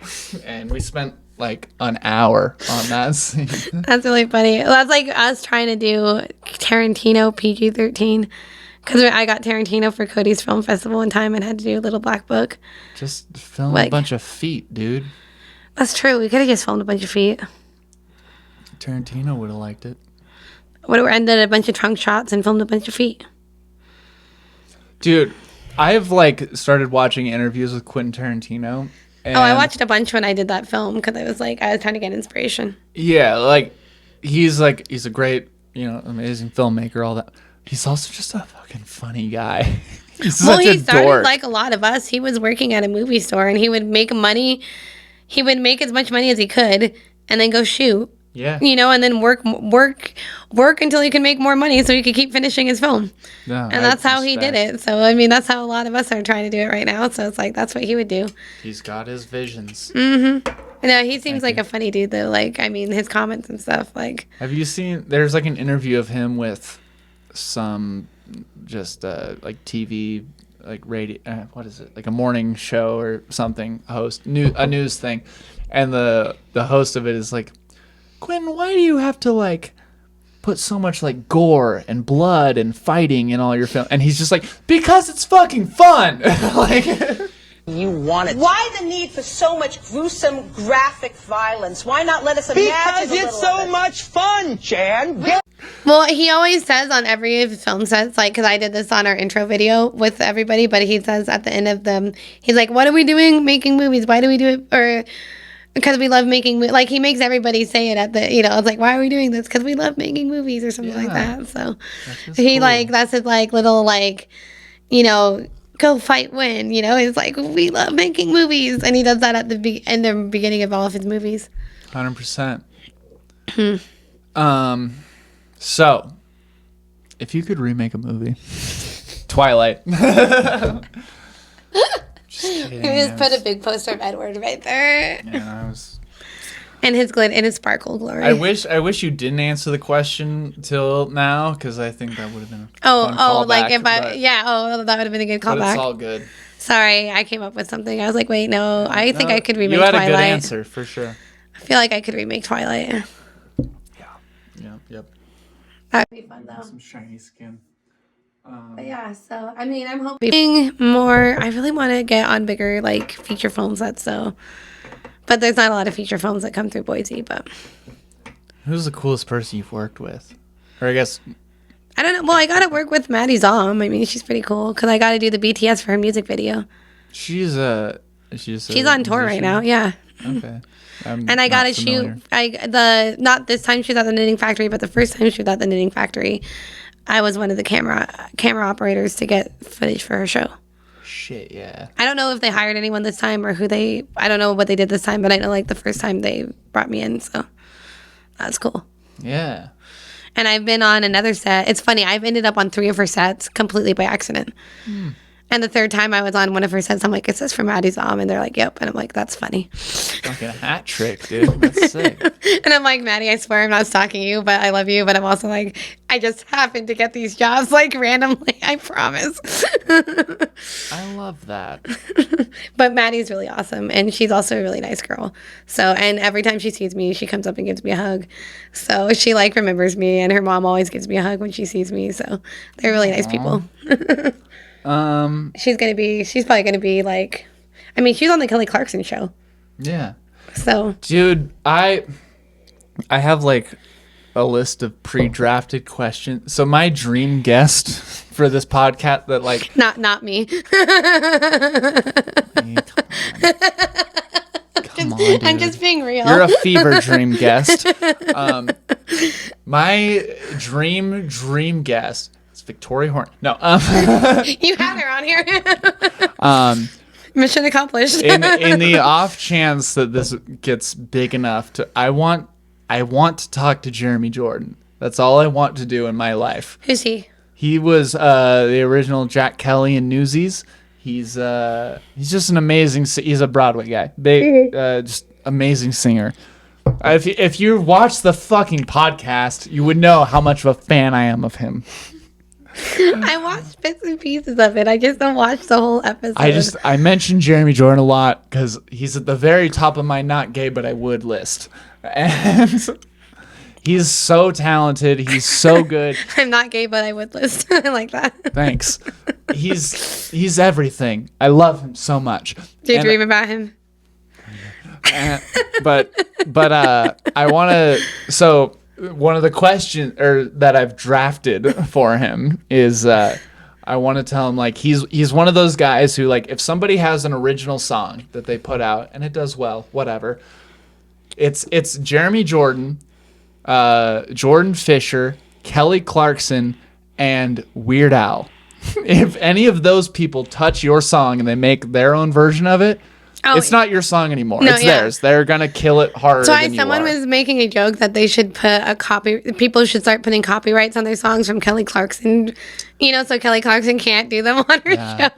and we spent like an hour on that scene. That's really funny. That's like us trying to do Tarantino PG-13. Because I got Tarantino for Cody's Film Festival one time and had to do Little Black Book. Just film a Like- bunch of feet, dude. That's true. We could have just filmed a bunch of feet. Tarantino would have liked it. Would have ended a bunch of trunk shots and filmed a bunch of feet. Dude, I've like started watching interviews with Quentin Tarantino. And I watched a bunch when I did that film because I was trying to get inspiration. Yeah, like he's a great, amazing filmmaker, all that. He's also just a fucking funny guy. He's such He a started dork. like a lot of us. He was working at a movie store and he would make money. He would make as much money as he could and then go shoot. Yeah. And then work until he could make more money so he could keep finishing his film. No, And that's how he did it. So, I mean, that's how a lot of us are trying to do it right now. So it's like, that's what he would do. He's got his visions. No, he seems like a funny dude, though. Like, I mean, his comments and stuff. Like, Have you seen? There's like an interview of him with some just like TV, like radio. What is it? Like a morning show or something. A news thing, and the host of it is like, Quentin, why do you have to like put so much like gore and blood and fighting in all your film? And he's just like, because it's fucking fun. Like. You want it. Why the need for so much gruesome, graphic violence? Why not let us imagine Because a little it's so of it? much fun, Jan. well, he always says on every film sets, like, because I did this on our intro video with everybody, but he says at the end of them, he's like, what are we doing making movies? Why do we do it? Or because we love making like he makes everybody say it at the it's like, why are we doing this? Because we love making movies or something like that. So he cool. like that's his like little like go fight win. It's like, we love making movies, and he does that at the beginning of all of his movies. 100%. So, if you could remake a movie, Twilight. Just kidding. He just put a big poster of Edward right there, Yeah, I was. and his his sparkle glory. I wish you didn't answer the question till now, because I think that would have been a fun like callback, if I but- that would have been a good But it's callback. all good. Sorry, I came up with something. I was like, wait, no, I think No, I could remake You had Twilight. a good answer for sure. I feel like I could remake Twilight. Yep. That'd be fun though. Some shiny skin. But yeah, so I mean, I'm hoping more. I really want to get on bigger like feature film sets, but there's not a lot of feature films that come through Boise. But Who's the coolest person you've worked with? Or I guess I don't know. Well, I got to work with Maddie Zom. I mean, she's pretty cool because I got to do the BTS for her music video. she's She's on tour right now. Yeah. Okay. And I got to shoot. Not this time she was at the Knitting Factory, but the first time she was at the Knitting Factory, I was one of the camera operators to get footage for her show. Shit, yeah. I don't know if they hired anyone this time or I don't know what they did this time, but I know like the first time they brought me in, so that's cool. Yeah. And I've been on another set. It's funny. I've ended up on 3 of her sets completely by accident. And the third time I was on one of her sets, I'm like, is this for Maddie's mom? And they're like, yep. And I'm like, that's funny. Fucking hat trick, dude. That's sick. And I'm like, Maddie, I swear I'm not stalking you, but I love you. But I'm also like, I just happen to get these jobs like randomly. I promise. I love that. But Maddie's really awesome. And she's also a really nice girl. So, and every time she sees me, she comes up and gives me a hug. So she like remembers me, and her mom always gives me a hug when she sees me. So they're really nice people. She's probably gonna be like, I mean, she's on the Kelly Clarkson show. Yeah. So, dude, I have like a list of pre-drafted questions. So my dream guest for this podcast that like not me. Come on, dude. I'm just being real. You're a fever dream guest. My dream guest is Victoria Horn. No. You had her on here. Mission accomplished. in the off chance that this gets big enough to, I want to talk to Jeremy Jordan. That's all I want to do in my life. Who's he? He was the original Jack Kelly in Newsies. He's just an amazing. He's a Broadway guy. Big, just amazing singer. If you watch the fucking podcast, you would know how much of a fan I am of him. I watched bits and pieces of it. I just don't watch the whole episode. I mention Jeremy Jordan a lot because he's at the very top of my not gay but I would list, and he's so talented. He's so good. I'm not gay, but I would list. I like that. Thanks. He's everything. I love him so much. Do you dream about him? But I want to. So one of the questions that I've drafted for him is I want to tell him like he's one of those guys who like if somebody has an original song that they put out and it does well, whatever. It's Jeremy Jordan, Jordan Fisher, Kelly Clarkson, and Weird Al. If any of those people touch your song and they make their own version of it, it's not your song anymore. It's theirs. They're gonna kill it harder. So than someone you are. was making a joke that they should put people should start putting copyrights on their songs from Kelly Clarkson. You know, so Kelly Clarkson can't do them on her show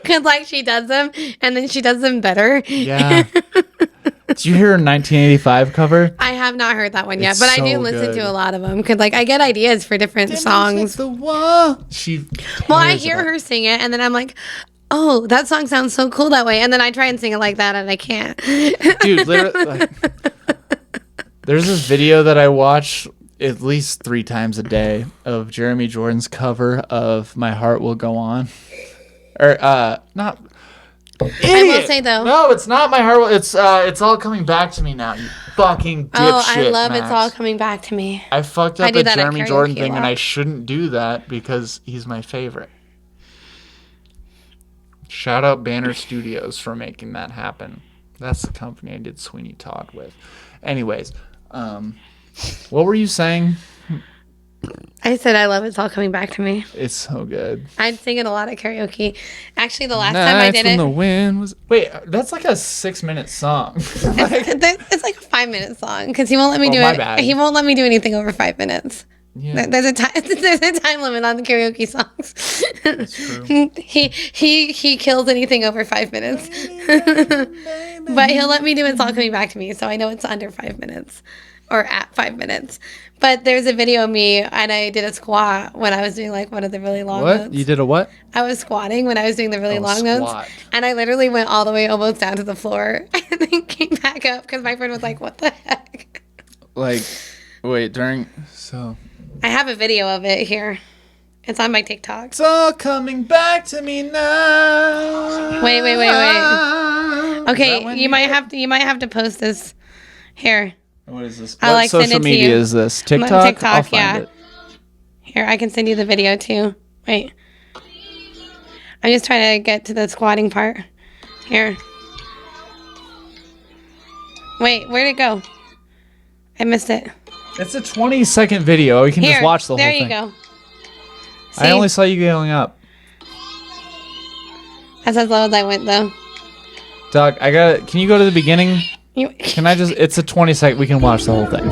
because like she does them and then she does them better. Yeah. Did you hear her 1985 cover? I have not heard that one yet, It's but I do so listen good. to a lot of them because like I get ideas for different songs. I hear her sing it and then I'm like, oh, that song sounds so cool that way. And then I try and sing it like that and I can't. Dude, literally, there's this video that I watch at least 3 times a day of Jeremy Jordan's cover of My Heart Will Go On. Or, not... Idiot. I will say though. No, it's not My Heart Will... It's All Coming Back to Me Now, you fucking dipshit, Oh, I love Max. It's All Coming Back to Me. I fucked I up do a that at Jeremy Jordan karaoke thing a and lot. I shouldn't do that because he's my favorite. Shout out Banner Studios for making that happen. That's the company I did Sweeney Todd with. Anyways, what were you saying? I said I love It's All Coming Back to Me. It's so good. I'd sing it a lot at karaoke. Actually, the last time I did when it, the wind was... Wait, that's like a 6-minute song. it's like a 5-minute song because he won't let me do my it. bad. He won't let me do anything over 5 minutes. Yeah. There's a time limit on the karaoke songs. That's true. He kills anything over 5 minutes. But he'll let me do It's All Coming Back to Me, so I know it's under 5 minutes or at 5 minutes. But there's a video of me and I did a squat when I was doing like one of the really long What? notes. You did a what? I was squatting when I was doing the really long squat. notes. And I literally went all the way almost down to the floor and then came back up because my friend was like, what the heck? Like, wait, so... I have a video of it here. It's on my TikTok. It's all coming back to me now. Wait. Is Okay, that when you might have to post this here. What is this? I'll, What like, send social it to media you. is this? On TikTok? TikTok, I'll find it. Here, I can send you the video too. Wait. I'm just trying to get to the squatting part. Here. Wait, where'd it go? I missed it. It's a 20-second video. You can Here, just watch the whole there thing. you go. I See? only saw you going up. That's as low as I went though. Doug, can you go to the beginning? You, Can I just, it's a 20-second, we can watch the whole thing.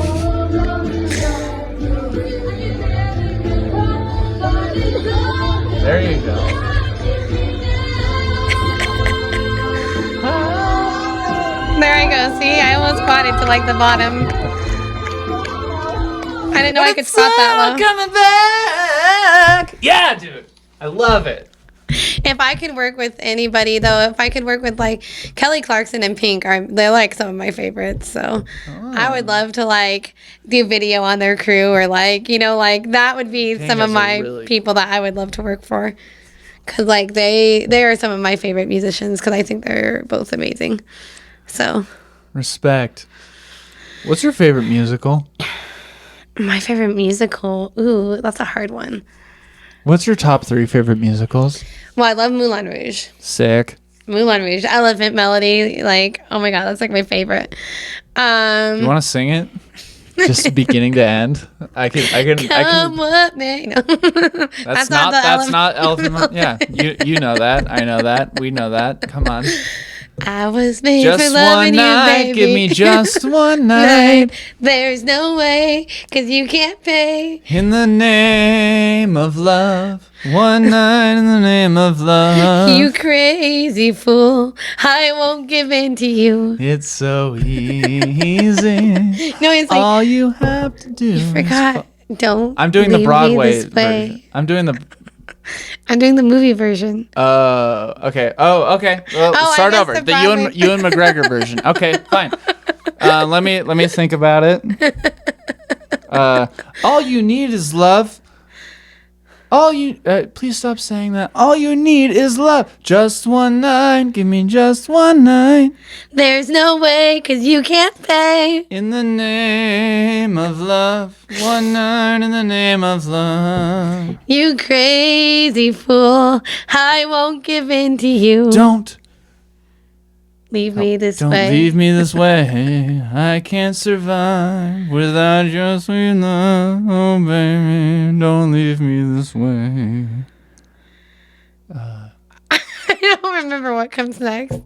There you go. There I go. See, I almost got it to like the bottom. I didn't know I could stop that low. Coming back. Yeah, dude. I love it. If I could work with anybody, though, if I could work with like Kelly Clarkson and Pink, they're like some of my favorites. So I would love to like do video on their crew, or like, you know, like that would be Pink some of is a my really- people that I would love to work for. Cause like they are some of my favorite musicians, because I think they're both amazing. So Respect. What's your favorite musical? my favorite musical, ooh, that's a hard one. What's your top 3 favorite musicals? Well, I love Moulin Rouge. Sick. Moulin Rouge, Elephant Melody, like, oh my god, that's like my favorite. You want to sing it? Just beginning to end. I can. Come what may. No. That's not Elephant. Yeah, you know that. I know that. We know that. Come on. I was made Just for loving one night. you, baby. Give me just one night. There's no way, cause you can't pay. In the name of love. One night in the name of love. You crazy fool, I won't give in to you. It's so easy. No, it's like, All you have to do. you forgot. Don't. I'm doing the leave me Broadway this way. version. I'm doing the movie version. Okay. Oh, okay. Well, I start guess over. the The Broadway- Ewan McGregor version. Okay, fine. Let me think about it. All you need is love. Please stop saying that. All you need is love. Just one night. Give me just one night. There's no way, cause you can't pay. In the name of love. One night in the name of love. You crazy fool, I won't give in to you. Don't leave me this Don't way. leave me this way. I can't survive without your sweet love. Oh, baby, don't leave me this way. I don't remember what comes next.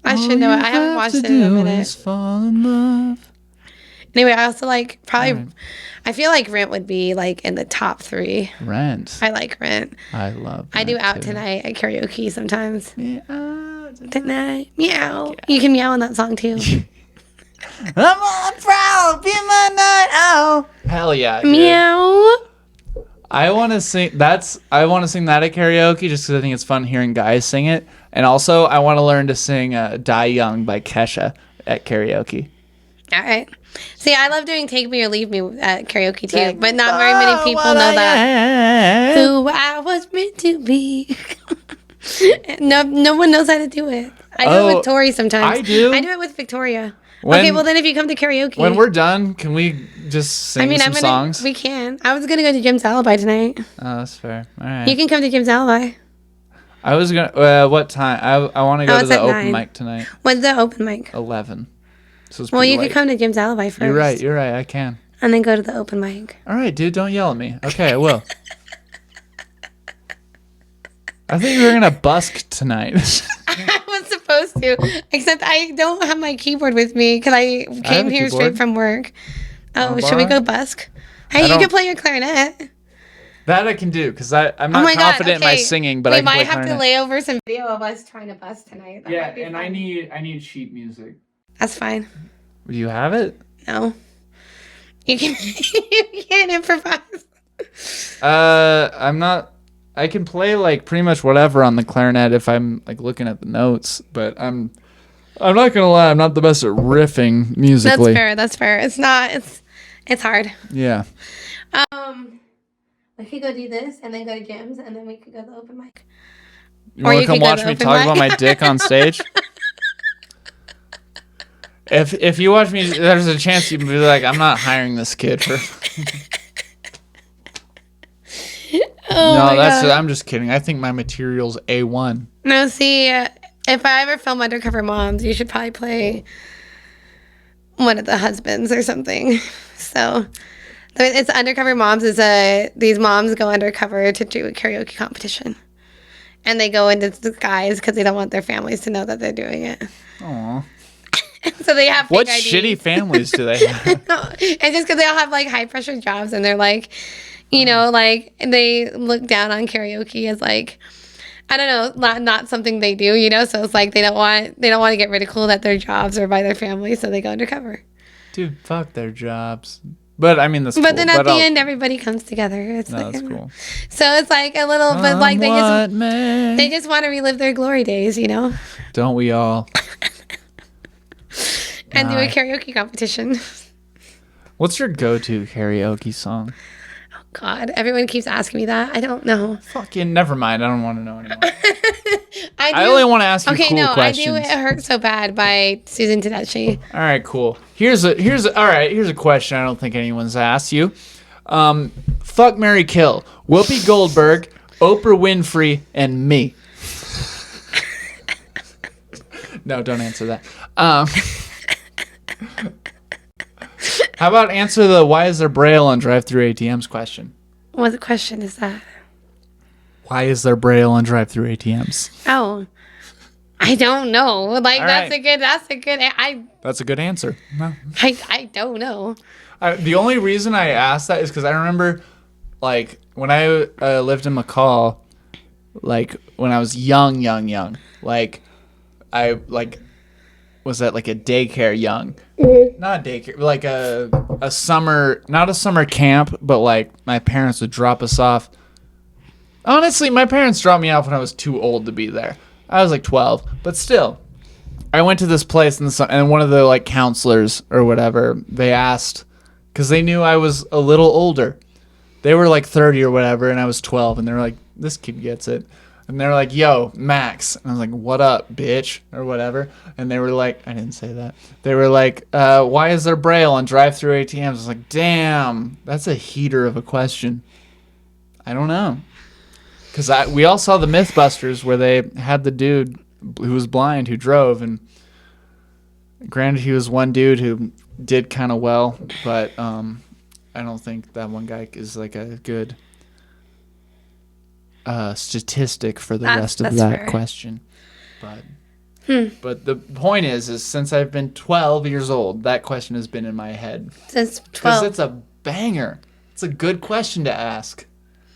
I should know it. I haven't watched it in a minute. Fall in love. Anyway, I also like probably. Right. I feel like Rent would be like in the top 3. Rent. I like Rent. I love. I do Rent, Out too. Tonight at karaoke sometimes. Out Tonight, meow. You can meow in that song too. I'm all proud. Be my night out. Hell yeah. Dude. Meow. I want to sing. I want to sing that at karaoke just because I think it's fun hearing guys sing it, and also I want to learn to sing "Die Young" by Kesha at karaoke. All right. See, I love doing "Take Me or Leave Me" at karaoke too, but not very many people know that. Who I was meant to be. No one knows how to do it. I do it with Tori sometimes. I do. I do it with Victoria. When- okay, well then if you come to karaoke. When we're done, can we just sing some songs? We can. I was gonna go to Jim's Alibi tonight. Oh, that's fair. All right. You can come to Jim's Alibi. I was gonna. What time? I want to go to it's the at open 9. mic tonight. When's the open mic? 11. So it's Well, pretty you late. could come to Jim's Alibi first. You're right. I can. And then go to the open mic. All right, dude. Don't yell at me. Okay, I will. I think we were gonna busk tonight. I was supposed to, except I don't have my keyboard with me because I came a here keyboard. straight from work. Oh, Wanna should we borrow go busk? Hey, you don't- can play your clarinet. That I can do because I'm Oh not my God, confident in my okay. singing, but we I can play might have to clarinet. lay over some video of us trying to bust tonight. That Yeah, might be and fun. I need sheet music. That's fine. Do you have it? No, you can you can't improvise. I'm not. I can play like pretty much whatever on the clarinet if I'm like looking at the notes, but I'm not gonna lie, I'm not the best at riffing musically. That's fair. It's not. It's hard. Yeah. We could go do this and then go to Jim's and then we could go to the open mic. You Or want you to come could go watch to me open talk mic. about my dick on stage? If you watch me, there's a chance you'd be like, I'm not hiring this kid for. Oh No, my God. I'm just kidding. I think my material's A1. No, see, if I ever film Undercover Moms, you should probably play one of the husbands or something. So, it's Undercover Moms. These moms go undercover to do a karaoke competition, and they go into disguise because they don't want their families to know that they're doing it. Aw. So they have fake What IDs. shitty families do they have? It's just because they all have like high pressure jobs, and they're like, You know, like they look down on karaoke as like, I don't know, not something they do, you know? So it's like they don't want to get ridiculed at their jobs or by their family, so they go undercover. Dude, fuck their jobs. But I mean, that's But cool. then at the end, everybody comes together. It's No, like, that's cool. So it's like a little, but like they just want to relive their glory days, you know? Don't we all? And do a karaoke competition. What's your go-to karaoke song? God, everyone keeps asking me that. I don't know. Fucking never mind. I don't want to know anymore. I I only want to ask you Okay, cool no, questions. I do. It Hurts So Bad by Susan Tedeschi. All right, cool. Here's a question I don't think anyone's asked you. Fuck, marry, kill. Whoopi Goldberg, Oprah Winfrey, and me. No, don't answer that. How about answer the why is there Braille on drive-through ATMs question? What question is that? Why is there Braille on drive-through ATMs? Oh, I don't know. Like All that's right. a good. That's a good answer. No. I don't know. The only reason I asked that is because I remember, like, when I lived in McCall, like, when I was young, like, I, like, was at, like, a daycare young. Not a daycare, like a summer, not a summer camp, but, like, my parents would drop us off. Honestly, my parents dropped me off when I was too old to be there. I was, like, 12, but still. I went to this place, and one of the, like, counselors or whatever, they asked, because they knew I was a little older. They were like 30 or whatever, and I was 12, and they were like, this kid gets it. And they were like, yo, Max. And I was like, what up, bitch? Or whatever. And they were like, I didn't say that. They were like, why is there Braille on drive-through ATMs? I was like, damn, that's a heater of a question. I don't know. Because we all saw the Mythbusters where they had the dude who was blind who drove, and granted he was one dude who did kind of well, but I don't think that one guy is like a good statistic for the rest of that fair. question. But the point is since I've been 12 years old, that question has been in my head. Since Because 12. it's a banger. It's a good question to ask.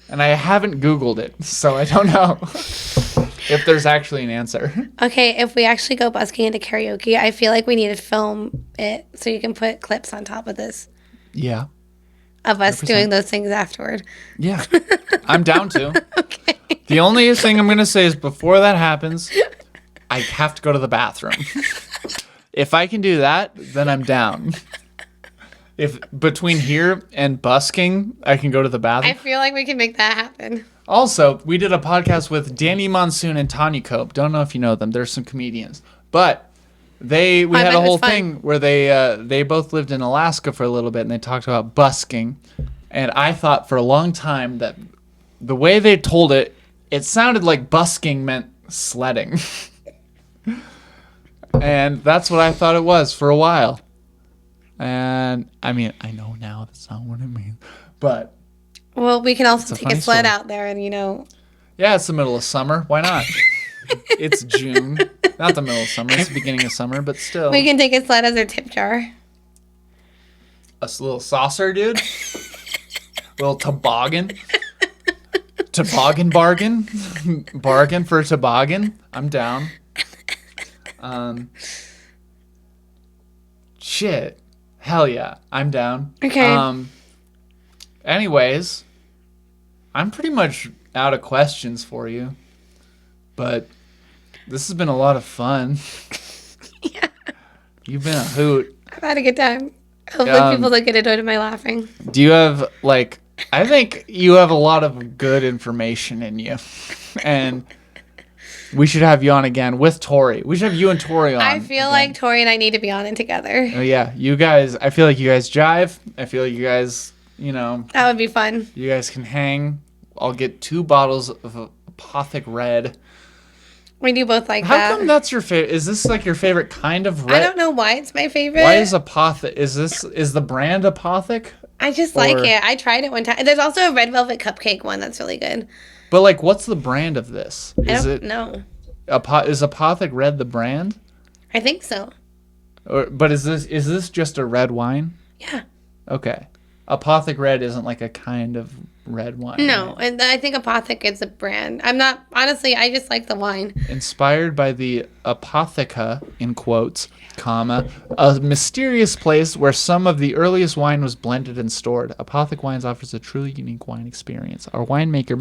And I haven't Googled it, so I don't know if there's actually an answer. Okay, if we actually go busking into karaoke, I feel like we need to film it so you can put clips on top of this Yeah. of us 100%. doing those things afterward. Yeah. I'm down to. Okay. The only thing I'm going to say is before that happens, I have to go to the bathroom. If I can do that, then I'm down. If between here and busking, I can go to the I bathroom. feel like we can make that happen. Also, we did a podcast with Danny Monsoon and Tanya Cope. Don't know if you know them. They're some comedians. But we I had bet a it was whole fun. thing where they both lived in Alaska for a little bit, and they talked about busking. And I thought for a long time that the way they told it, it sounded like busking meant sledding. And that's what I thought it was for a while. And I mean, I know now that's not what it means. But Well, we can also It's a take a funny sled story. out there and, yeah, it's the middle of summer. Why not? It's June. Not the middle of summer. It's the beginning of summer, but still. we can take a sled as our tip jar. A little saucer, dude. Little toboggan. Toboggan bargain. Bargain for a toboggan. I'm down. Shit. Hell yeah. I'm down. Okay. Anyways, I'm pretty much out of questions for you. But this has been a lot of fun. Yeah. You've been a hoot. I've had a good time. Hopefully people don't get annoyed at my laughing. Do you have, like, I think you have a lot of good information in you. And we should have you on again with Tori. We should have you and Tori on. I feel again. like Tori and I need to be on it together. Oh, yeah. You guys, I feel like you guys jive. I feel like you guys, That would be fun. you guys can hang. I'll get 2 bottles of Apothic Red. We do both like How that. come that's your favorite? Is this like your favorite kind of red? I don't know why it's my favorite. Why is Apothic? Is the brand Apothic? I just like or- it. I tried it one time. There's also a red velvet cupcake one that's really good. But like, what's the brand of this? I Is don't it know. Is Apothic Red the brand? I think so. But is this just a red wine? Yeah. Okay. Apothic Red isn't like a kind of red wine. No, right? and I think Apothic is a brand. I'm not, honestly, I just like the wine. Inspired by the Apotheca, in quotes, comma, a mysterious place where some of the earliest wine was blended and stored. Apothic Wines offers a truly unique wine experience. Our winemaker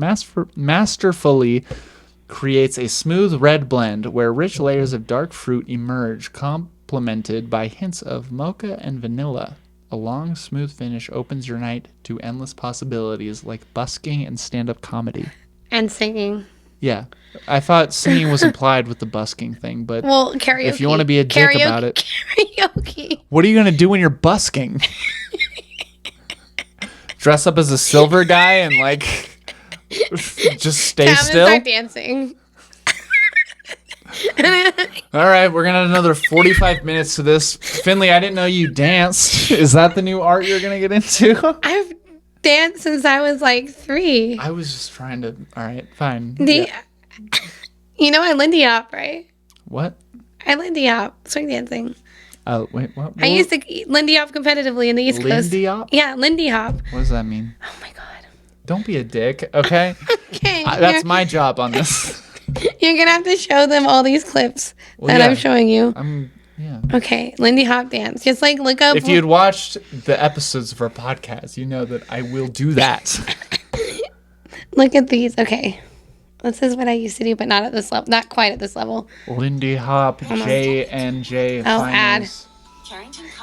masterfully creates a smooth red blend where rich layers of dark fruit emerge, complemented by hints of mocha and vanilla. A long, smooth finish opens your night to endless possibilities like busking and stand-up comedy. And singing. Yeah. I thought singing was implied with the busking thing, but Well, karaoke. if you want to be a dick about it, Karaoke. what are you going to do when you're busking? Dress up as a silver guy and like just stay I'm still? gonna start dancing. All right, we're going to have another 45 minutes to this. Findley, I didn't know you danced. Is that the new art you're going to get into? I've danced since I was like 3. I was just trying to. All right, fine. You know I Lindy Hop, right? What? I Lindy Hop, swing dancing. Oh, wait, what? I used to Lindy Hop competitively in the East Coast. Lindy Hop? Yeah, Lindy Hop. What does that mean? Oh my god. Don't be a dick, okay? Okay. That's my job on this. You're gonna have to show them all these clips Well, that yeah. I'm showing you. Yeah. Okay, Lindy Hop dance. Just like look up. If you had watched the episodes of our podcast, you know that I will do that. Look at these. Okay, this is what I used to do, but not at this level. Not quite at this level. Lindy Hop, J&J. Oh, ad.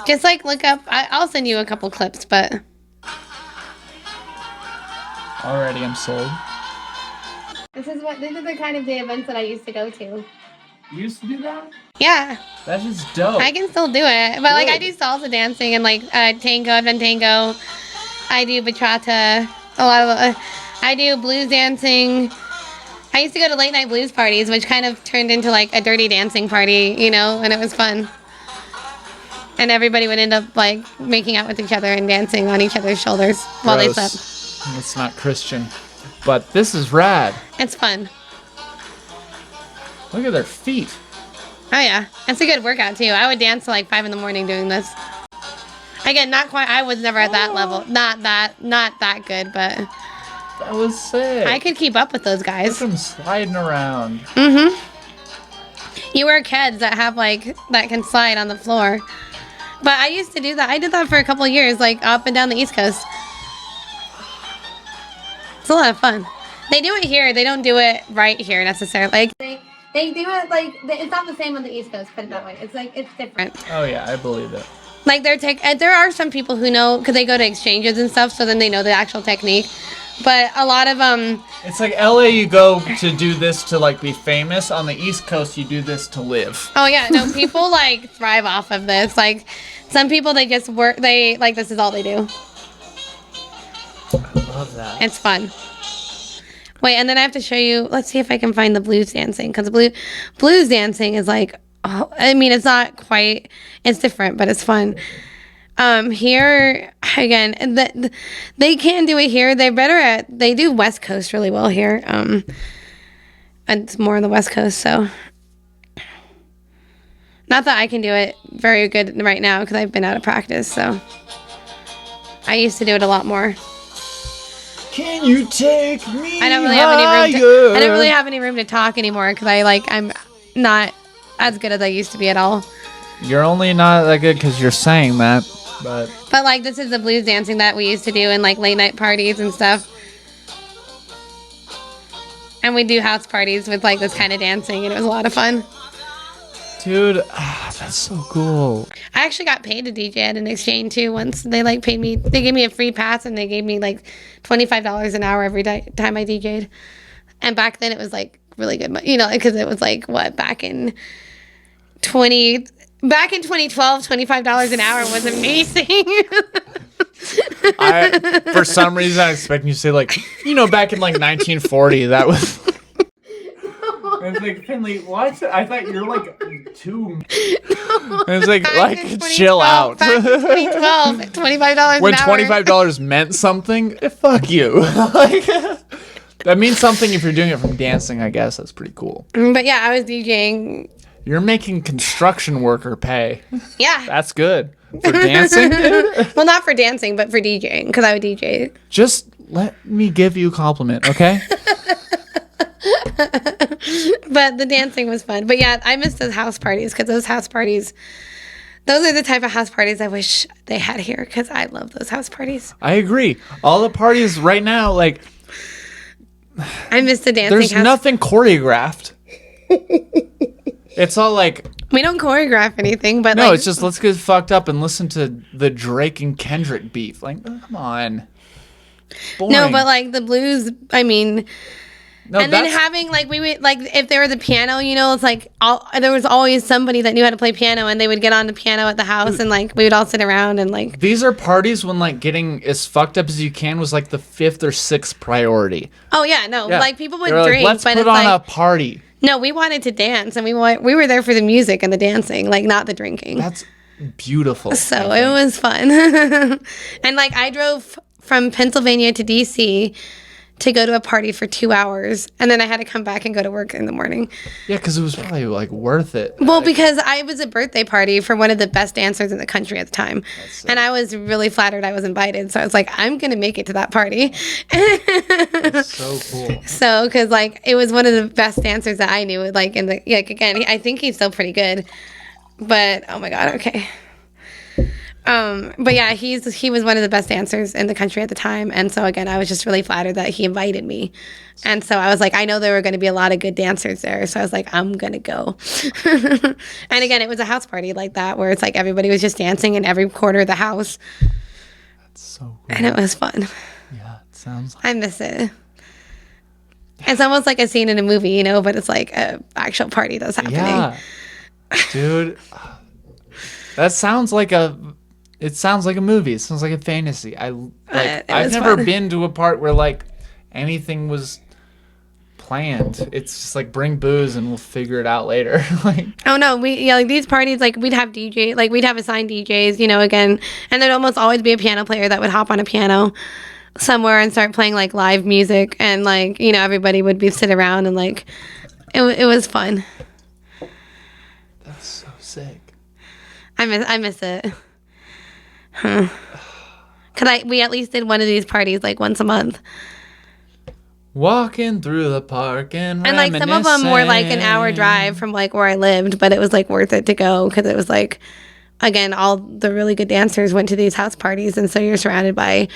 Just like look up. I'll send you a couple clips, but Already I'm sold. these are the kind of day events that I used to go to. You used to do that? Yeah, That's just dope. I can still do it, but like I Good. do salsa dancing and like tango, I've done tango. I do bachata. A lot of I do blues dancing. I used to go to late night blues parties, which kind of turned into like a dirty dancing party, you know, and it was fun. And everybody would end up like making out with each other and dancing on each other's shoulders while they Gross. slept. It's not Christian. But this is rad. It's fun. Look at their feet. Oh yeah, it's a good workout too. I would dance till like 5 a.m. doing this. Again, not quite. I was never at that level. Not that good, but That was sick. I could keep up with those Look guys. at them sliding around. You wear kids that have like that can slide on the floor. But I used to do that. I did that for a couple of years, like up and down the East Coast. It's a lot of fun. They do it here. They don't do it right here necessarily. Like they do it like it's not the same on the East Coast. Put it that way. It's like it's different. Oh, yeah, I believe it. Like there are some people who know because they go to exchanges and stuff, so then they know the actual technique. But a lot of It's like LA, you go to do this to like be famous. On the East Coast, you do this to live. oh yeah, no, people like thrive off of this. Like some people they just work. They like this is all they do. I love that. It's fun. Wait, and then I have to show you. Let's see if I can find the blues dancing because blues dancing is like. Oh, I mean, it's not quite. It's different, but it's fun. Here again, they can do it here. They're better at. They do West Coast really well here. And it's more on the West Coast, so. Not that I can do it very good right now because I've been out of practice. So. I used to do it a lot more. Can you take me I don't really have any room. I don't really have any room to talk anymore because I'm not as good as I used to be at all. You're only not that good because you're saying that, but But this is the blues dancing that we used to do in like late night parties and stuff. And we do house parties with like this kind of dancing, and it was a lot of fun. dude, that's so cool. I actually got paid to DJ at an exchange too. Once they like paid me, they gave me a free pass, and they gave me like $25 an hour every time I DJ'd. And back then it was like really good money, because it was like back in 2012, $25 an hour was amazing. For some reason, I was expecting you to say back in 1940, that was. I was like, Findley, what? I thought you're too. I was like chill out. Back in 2012, $25 When an hour. $25 meant something, fuck you. That means something if you're doing it from dancing, I guess. That's pretty cool. But yeah, I was DJing. You're making construction worker pay. Yeah. That's good. For dancing, dude? Well, not for dancing, but for DJing, because I would DJ. Just let me give you a compliment, okay? But the dancing was fun. But yeah, I miss those house parties, because those house parties, those are the type of house parties I wish they had here, because I love those house parties. I agree. All the parties right now, like, I miss the dancing there's house. nothing choreographed. It's all like, We don't choreograph anything, but no, like, it's just let's get fucked up and listen to the Drake and Kendrick beef. Like, oh, come on. Boring. no, but like the blues, I mean, No, and then that's- having like we would like if there was a piano, you know, it's like there was always somebody that knew how to play piano, and they would get on the piano at the house, and like we would all sit around and like. These are parties when like getting as fucked up as you can was like the 5th or 6th priority. Oh yeah, no, Yeah. like people would They were drink, like, let's but put it's on like a party. no, we wanted to dance, and we were there for the music and the dancing, like not the drinking. That's beautiful. So I it think. was fun. And like I drove from Pennsylvania to DC to go to a party for 2 hours, and then I had to come back and go to work in the morning. Yeah, because it was probably like worth it. Well, because I was a birthday party for one of the best dancers in the country at the time, and I was really flattered I was invited. So I was like, I'm gonna make it to that party. That's so cool. So, because like it was one of the best dancers that I knew. Like in the like again, I think he's still pretty good. But oh my god, okay. But yeah, he was one of the best dancers in the country at the time, and so again, I was just really flattered that he invited me, and so I was like, I know there were going to be a lot of good dancers there, so I was like, I'm gonna go. And again, it was a house party like that where it's like everybody was just dancing in every corner of the house, That's so cool. and it was fun. Yeah, it sounds like I miss it. It's almost like a scene in a movie, you know, but it's like a actual party that's happening. yeah, dude. That sounds like a. It sounds like a movie. It sounds like a fantasy. It I've was never fun. been to a part where like anything was planned. It's just like bring booze and we'll figure it out later. Like Oh no, like these parties, like we'd have DJ, like we'd have assigned DJs, you know, again, and there'd almost always be a piano player that would hop on a piano somewhere and start playing like live music, and like, you know, everybody would be sit around and like it was fun. that's so sick. I miss it. Huh. Cause we at least did one of these parties like once a month. Walking through the park and And like some of them were like an hour drive from like where I lived, but it was like worth it to go because it was like, again, all the really good dancers went to these house parties, and so you're surrounded by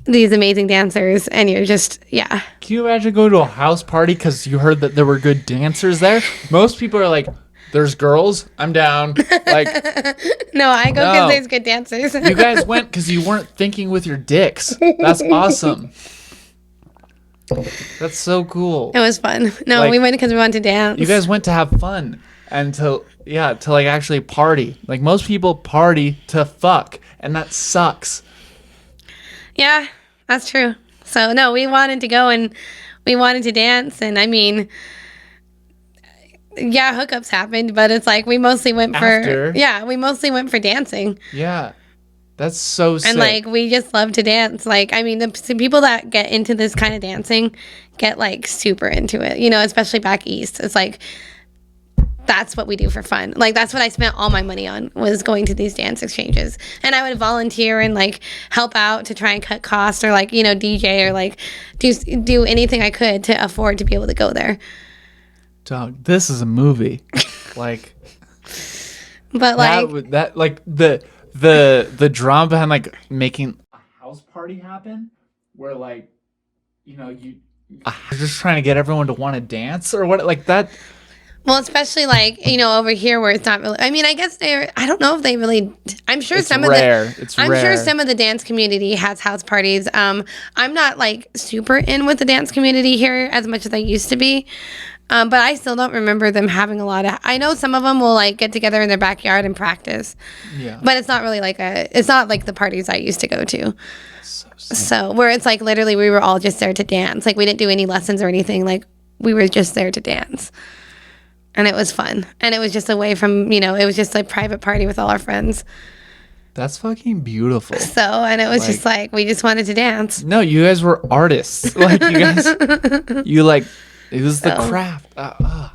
these amazing dancers, and you're just yeah. Can you imagine going to a house party because you heard that there were good dancers there? Most people are like, "There's girls, I'm down." Like, No, I go because No. there's good dancers. you guys went because you weren't thinking with your dicks. That's awesome. That's so cool. It was fun. No, Like, we went because we wanted to dance. You guys went to have fun and to like actually party. Like most people party to fuck, and that sucks. Yeah, that's true. So no, we wanted to go and we wanted to dance, and I mean, yeah, hookups happened, but it's like we mostly went After. we mostly went for dancing, Yeah, that's so sick. and like we just love to dance. Like I mean, the people that get into this kind of dancing get like super into it, you know, especially back east. It's like that's what we do for fun. Like that's what I spent all my money on, was going to these dance exchanges, and I would volunteer and like help out to try and cut costs, or like, you know, DJ, or like do anything I could to afford to be able to go there. Dog, this is a movie. Like But like that like the drama behind like making a house party happen, where like, you know, you're just trying to get everyone to want to dance or what, like that. well, especially like, you know, over here where it's not really, I mean, I guess I don't know if they really, I'm sure It's some rare. of the It's I'm rare. sure some of the dance community has house parties. I'm not like super in with the dance community here as much as I used to be. But I still don't remember them having a lot of, I know some of them will like get together in their backyard and practice, Yeah. but it's not really like it's not like the parties I used to go to. So where it's like literally we were all just there to dance. Like we didn't do any lessons or anything. Like we were just there to dance. And it was fun. And it was just away from, you know, it was just a private party with all our friends. That's fucking beautiful. So, and it was just like, we just wanted to dance. No, you guys were artists. Like you guys, you like, it was the So. craft. That's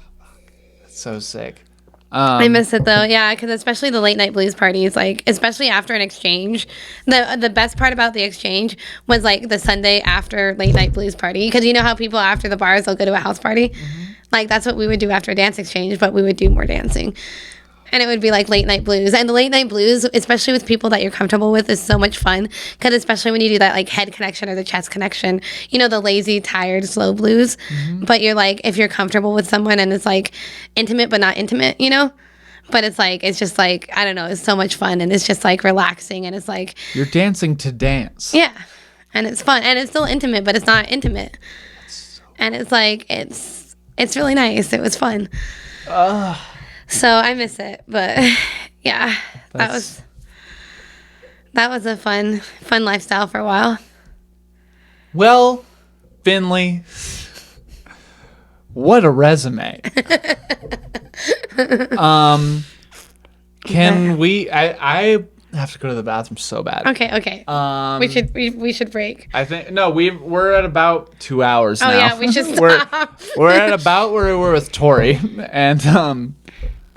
so sick. I miss it though, yeah, because especially the late night blues parties, like especially after an exchange, the best part about the exchange was like the Sunday after late night blues party, because you know how people after the bars they'll go to a house party, like that's what we would do after a dance exchange, but we would do more dancing, and it would be like late night blues, and the late night blues, especially with people that you're comfortable with, is so much fun, because especially when you do that like head connection or the chest connection, you know, the lazy, tired, slow blues, but you're like, if you're comfortable with someone and it's like intimate but not intimate, you know, but it's like, it's just like, I don't know, it's so much fun, and it's just like relaxing, and it's like, You're dancing to dance. yeah, and it's fun, and it's still intimate, but it's not intimate, and it's like, it's really nice. It was fun. So I miss it, but yeah, that was a fun lifestyle for a while. Well, Findley, what a resume. Can we? I have to go to the bathroom so bad. Okay. We should break. I think no. We're at about 2 hours now. Oh yeah, we should stop. we're at about where we were with Tori, and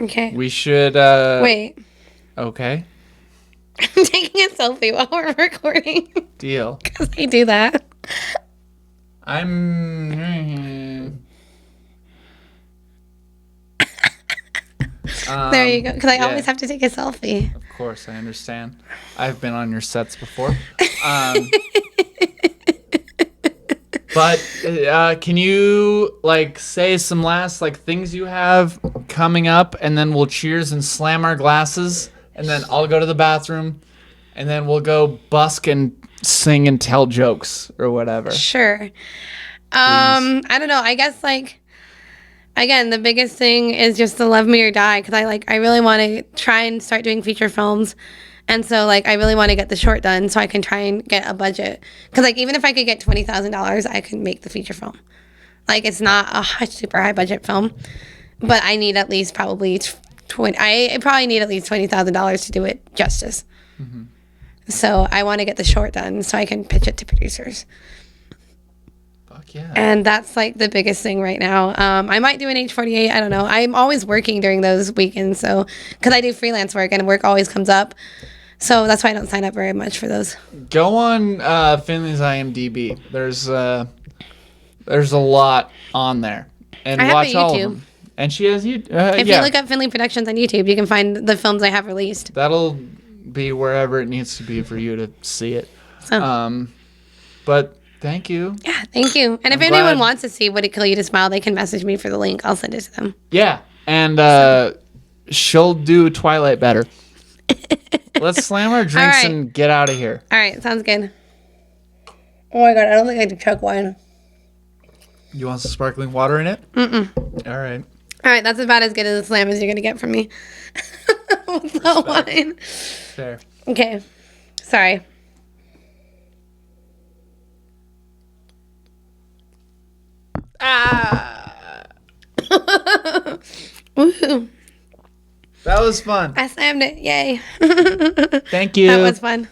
Okay. we should. Wait. Okay. I'm taking a selfie while we're recording Deal. because I do that. I'm. There you go. Because I yeah. always have to take a selfie. Of course, I understand. I've been on your sets before. But can you like say some last like things you have coming up, and then we'll cheers and slam our glasses, and then I'll go to the bathroom, and then we'll go busk and sing and tell jokes or whatever. Sure. I don't know. I guess like, again, the biggest thing is just to love me or die, because I really want to try and start doing feature films. And so, like, I really want to get the short done so I can try and get a budget. Because, like, even if I could get $20,000, I could make the feature film. Like, it's not a super high budget film, but I need at least probably I probably need at least $20,000 to do it justice. Mm-hmm. So I want to get the short done so I can pitch it to producers. Fuck yeah. And that's like the biggest thing right now. I might do an H48. I don't know. I'm always working during those weekends, so because I do freelance work and work always comes up. So that's why I don't sign up very much for those. Go on Finley's IMDb. There's a lot on there, and I have watch a all of YouTube. them. And she has you. If you look up Findley Productions on YouTube, you can find the films I have released. That'll be wherever it needs to be for you to see it. So. But thank you. Yeah, thank you. And if anyone wants to see Would It Kill You to Smile, they can message me for the link. I'll send it to them. Yeah, and she'll do Twilight better. Let's slam our drinks and get out of here. All right, sounds good. Oh my god, I don't think I can chug wine. You want some sparkling water in it? Mm-mm. All right. All right, that's about as good as a slam as you're going to get from me. With the wine. Fair. Okay. Sorry. Woohoo. That was fun. I slammed it. Yay. Thank you. That was fun.